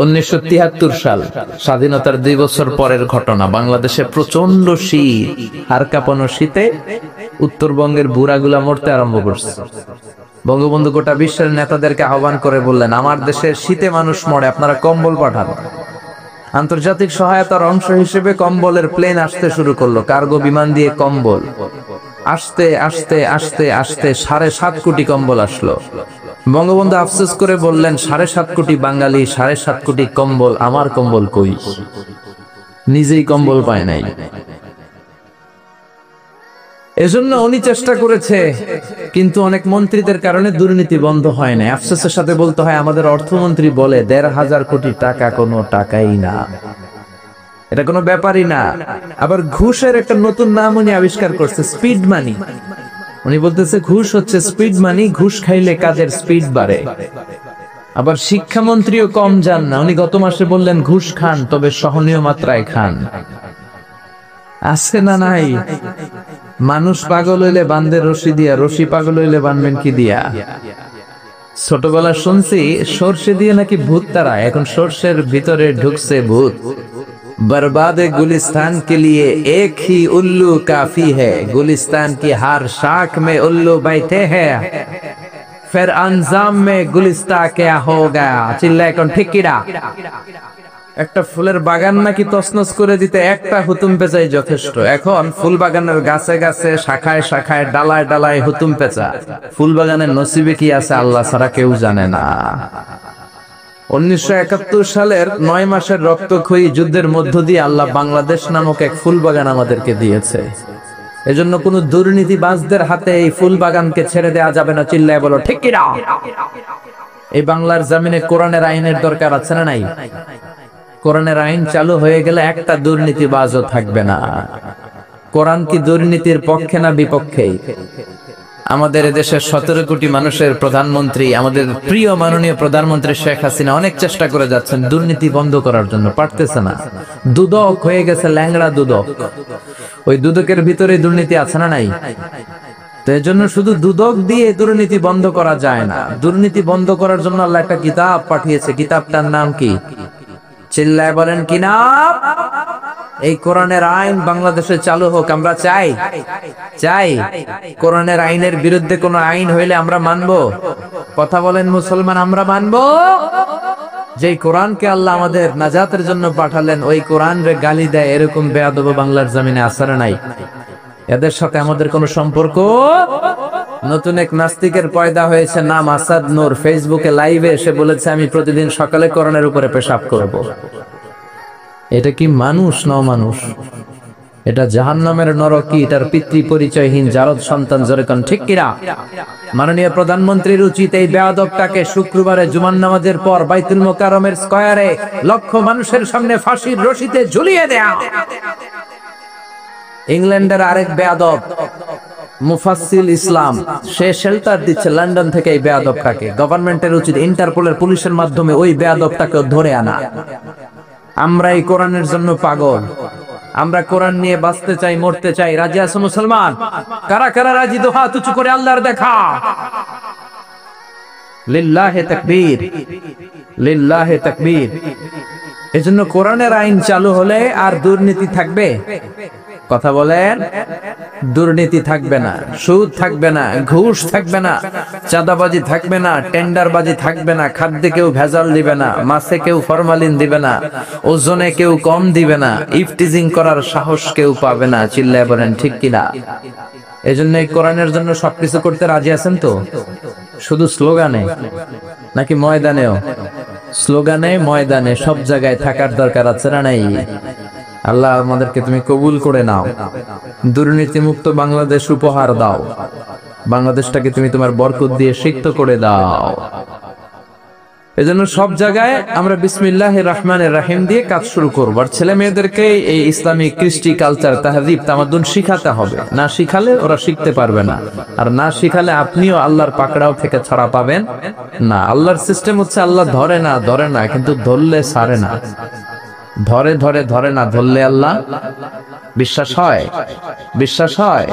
1973 সাল, স্বাধীনতার 2 বছর পরের ঘটনা। বাংলাদেশে প্রচন্ড শীত, হাড় কাঁপানো শীতে উত্তরবঙ্গের বুড়াগুলা মরতে আরম্ভ করছে। বঙ্গবন্ধু গোটা বিশ্বের নেতাদেরকে আহ্বান করে বললেন, আমার দেশের শীতে মানুষ মরে, আপনারা কম্বল পাঠান। আন্তর্জাতিক সহায়তার অংশ হিসেবে কম্বলের প্লেন আসতে শুরু করলো, কার্গো বিমান দিয়ে কম্বল আসতে আসতে আসতে আসতে 7.5 কোটি কম্বল আসলো। বঙ্গবন্ধু আফসোস করে বললেন, 7.5 কোটি বাঙালি, 7.5 কোটি কম্বল, আমার কম্বল কই? নিজেই কম্বল পায় নাই। এজন্য উনি চেষ্টা করেছে, কিন্তু অনেক মন্ত্রীদের কারণে দুর্নীতি বন্ধ হয় না। আফসোসের সাথে বলতে হয়, আমাদের অর্থমন্ত্রী বলে 1,500 কোটি টাকা কোনো টাকাই না, এটা কোনো ব্যাপারই না। আবার ঘুষের একটা নতুন নাম উনি আবিষ্কার করছে, স্পিড মানি। উনি বলতেছে ঘুষ হচ্ছে স্পিড মানি, ঘুষ খাইলে কাজের স্পিড বাড়ে। আবার শিক্ষামন্ত্রীও কম যান না, উনি গত মাসে বললেন ঘুষ খান, তবে সহনীয় মাত্রায় খান। আছে না নাই? মানুষ পাগল হইলে বান্ধে রশি দিয়া, রশি পাগল হইলে বানবেন কি দিয়া? ছোটবেলা শুনছি সর্ষে দিয়ে নাকি ভূত তারা, এখন সর্ষের ভিতরে ঢুকছে ভূত। बर्बाद गुलिस्तान के लिए एक ही उल्लू काफी है, गुलिस्तान की हर शाख में उल्लू बैठे हैं, फिर अंजाम में गुलिस्ता क्या होगा? चिल्लाए कौन ठीक किरा? একটা ফুলের বাগান নাকি তছনছ করে দিতে একটা হুতুম পেঁচাই যথেষ্ট। এখন ফুল বাগানের গাছে গাছে, শাখায় শাখায়, ডালায় ডালায় হুতুম পেঁচা। ফুল বাগানের নসিবে কি আছে আল্লাহ ছাড়া কেউ জানে না। 1971 সালের 9 মাসের রক্তক্ষয়ী যুদ্ধের মধ্য দিয়ে আল্লাহ বাংলাদেশ নামক এক ফুল বাগান আমাদেরকে দিয়েছে। এজন্য কোন দুর্নীতিবাজদের হাতে এই ফুল বাগানকে ছেড়ে দেওয়া যাবে না। চিল্লায় বলো ঠিক কিনা? এই বাংলার জমিনে কোরআনের আইনের দরকার আছে না নাই? কোরআনের আইন চালু হয়ে গেলে একটা দুর্নীতিবাজও থাকবে না। কোরআন কি দুর্নীতির পক্ষে না বিপক্ষে? আমাদের দেশের 17 কোটি মানুষের প্রধানমন্ত্রী, আমাদের প্রিয় মাননীয় প্রধানমন্ত্রী শেখ হাসিনা অনেক চেষ্টা করে যাচ্ছেন দুর্নীতি বন্ধ করার জন্য, পারতেছে না। দুদক হয়ে গেছে ল্যাংড়া দুদক। ওই দুদকের ভিতরে দুর্নীতি আছে না নাই? তো এই জন্য শুধু দুদক দিয়ে দুর্নীতি বন্ধ করা যায় না। দুর্নীতি বন্ধ করার জন্য আল্লাহ একটা কিতাব পাঠিয়েছে। কিতাবটার নাম কি? চিল্লায় বলেন কি নাম? এই কোরআনের আইন বাংলাদেশে চালু হোক আমরা চাই। চাই কোরআনের আইনের বিরুদ্ধে কোন আইন হইলে আমরা মানবো? কথা বলেন মুসলমান, আমরা মানবো? যে কোরআনকে আল্লাহ আমাদের নাজাতের জন্য পাঠালেন, ওই কোরআন রে গালি দেয় এরকম বেয়াদব বাংলার জমিনে আসরে নাই। এদের সাথে আমাদের কোনো সম্পর্ক। নতুন এক নাস্তিকের পয়দা হয়েছে, নাম আসাদ নূর। ফেসবুকে লাইভে এসে বলেছে, আমি প্রতিদিন সকালে কোরআনের উপরে পেশাব করব। এটা কি মানুষ না মানুষ? এটা জাহান্নামের নরকী, এটার পিতৃ পরিচয়হীন জারদ সন্তান। জোরেকন ঠিক কিনা? মাননীয় প্রধানমন্ত্রীর উচিত এই বেয়াদবটাকে শুক্রবারে জুমার নামাজের পর বাইতুল মোকাররমের স্কয়ারে লক্ষ মানুষের সামনে ফাঁসির রশিতে ঝুলিয়ে দেয়া। ইংল্যান্ডের আরেক বেয়াদব মুফাসসিল ইসলাম, সে শেল্টার দিচ্ছে লন্ডন থেকে এই বেয়াদবটাকে। গভর্নমেন্টের উচিত ইন্টারপোলের পুলিশের মাধ্যমে ওই বেয়াদবটাকে ধরে আনা। আমরা এই কোরআনের জন্য পাগল। আমরা কোরআন নিয়ে বাঁচতে চাই, মরতে চাই। রাজি আছো মুসলমান? কারা কারা রাজি? দো হাত উঁচু করে আল্লাহর দেখা। লিল্লাহে তাকবীর, লিল্লাহে তাকবীর। এজন্য কোরআনের আইন চালু হলে আর দুর্নীতি থাকবে? কথা বলেন। দুর্নীতি থাকবে না, সুদ থাকবে না, ঘুষ থাকবে না, চাঁদাবাজি থাকবে না, টেন্ডারবাজি থাকবে না, খাদ্যে কেউ ভেজাল দিবে না, মাছে কেউ ফরমালিন দিবে না, ওজনে কেউ কম দিবে না, ইফটিজিং করার সাহস কেউ পাবে না। চিল্লায় বলেন ঠিক কিনা? এজন্য এই কোরআনের জন্য সবকিছু করতে রাজি আছেন তো? শুধু স্লোগানে নাকি ময়দানেও? স্লোগানে, ময়দানে, সব জায়গায় থাকার দরকার আছে না নাই? আল্লাহ আমাদেরকে তুমি কবুল করে নাও, দুর্নীতি মুক্ত বাংলাদেশ উপহার দাও, বাংলাদেশটাকে তুমি তোমার বরকত দিয়ে সিক্ত করে দাও। এজন্য সব জায়গায় আমরা বিসমিল্লাহির রহমানির রহিম দিয়ে কাজ শুরু করব। আর ছেলে মেয়েদেরকে এই ইসলামিক কৃষ্টি কালচার তাহযীব তামাদ্দুন শিখাতে হবে। না শিখালে ওরা শিখতে পারবে না, আর না শিখালে আপনিও আল্লাহর পাকড়াও থেকে ছাড়া পাবেন না। আল্লাহর সিস্টেম হচ্ছে আল্লাহ ধরে না, কিন্তু ধরলে ছাড়ে না। ধরে না, ধরলে আল্লাহ। বিশ্বাস হয়? বিশ্বাস হয়?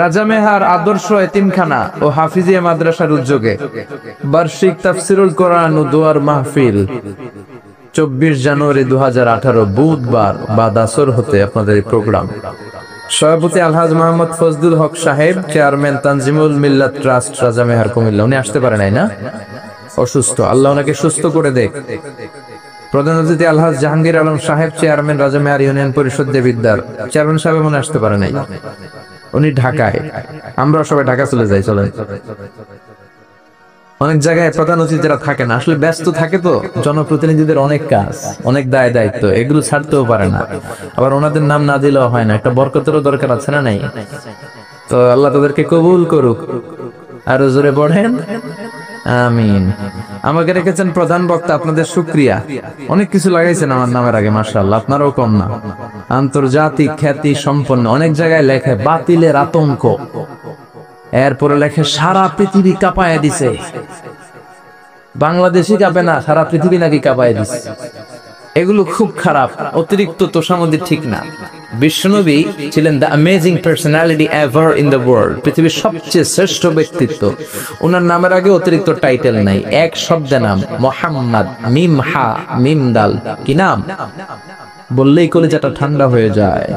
রাজা মেহার আদর্শ এতিমখানা ও হাফিজিয়া মাদ্রাসার উদ্যোগে বার্ষিক তাফসিরুল কোরআন ও দোয়ার মাহফিল 24 জানুয়ারি 2018 বুধবার বাদ আসর হতে আপনাদের এই প্রোগ্রাম। সভাপতি আলহাজ মোহাম্মদ ফজলুল হক সাহেব, চেয়ারম্যান তানজিমুল মিল্লাত ট্রাস্ট, রাজা মেহার, কুমিল্লা। উনি আসতে পারে নাই না, অসুস্থ। আল্লাহ ওনাকে সুস্থ করে দেখ। প্রধান অতিথি আলহাজ জাহাঙ্গীর আলম সাহেব, চেয়ারম্যান, রাজা মেহার ইউনিয়ন পরিষদ দেবিদ্বার। চেয়ারম্যান সাহেব মনে আসতে পারে নাই, উনি ঢাকায়। আমরা সবাই ঢাকা চলে যাই, চলেন। অনেক জায়গায় প্রধান অতিথিরা থাকে না, আসলে ব্যস্ত থাকে তো। জনপ্রতিনিধিদের অনেক কাজ, অনেক দায় দায়িত্ব, এগুলো ছাড়তেও পারে না। আবার ওনাদের নাম না দিলেও হয় না, একটা বরকতেরও দরকার আছে না নাই? তো আল্লাহ তাদেরকে কবুল করুক। আরো জোরে পড়েন আমিন। আমাকে রেখেছেন প্রধান বক্তা, আপনাদের শুকরিয়া। অনেক কিছু লাগাইছেন আমার নামের আগে, মাশাআল্লাহ, আপনারাও কম না। আন্তর্জাতিক খ্যাতি সম্পন্ন, অনেক জায়গায় লেখে বাতিলের আতঙ্ক, এরপরে লেখে সারা পৃথিবী কাঁপায় দিছে। বাংলাদেশই কাঁপে না, সারা পৃথিবী নাকি কাঁপায় দিছে। এগুলো খুব খারাপ, অতিরিক্ত তোষামোদি ঠিক না। বিশ্বনবী ছিলেন the amazing personality ever in the world, পৃথিবীর সবচেয়ে শ্রেষ্ঠ ব্যক্তিত্ব। ওনার নামের আগে অতিরিক্ত টাইটেল নাই, এক শব্দে নাম মুহাম্মদ, মিম হা মিম দাল। কি নাম বললেই কলিজাটা ঠান্ডা হয়ে যায়।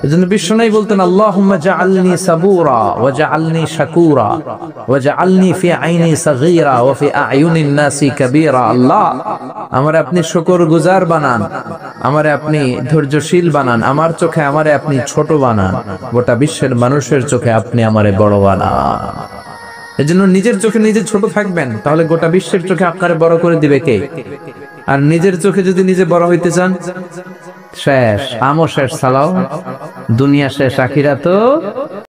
এজন্য বিশ্বনবী বলতেন, আল্লাহুম্মা জাআলনি সাবুরা ওয়া জাআলনি শাকুরা ওয়া জাআলনি ফি আইনি সাগীরা ওয়া ফি আয়ুনিন নাসি কাবীরা। আল্লাহ, আমারে আপনি শুকরগুজার বানান, আমারে আপনি ধৈর্যশীল বানান, আমার চোখে আমারে আপনি ছোট বানান, গোটা বিশ্বের মানুষের চোখে আপনি আমারে বড় বানান। এজন্য নিজের চোখে নিজে ছোট থাকবেন, তাহলে গোটা বিশ্বের চোখে আপনারে বড় করে দিবে কে? আর নিজের চোখে যদি নিজে বড় হইতে চান, শেষ, আমও শেষ, সালাও, দুনিয়া শেষ, আখিরাতও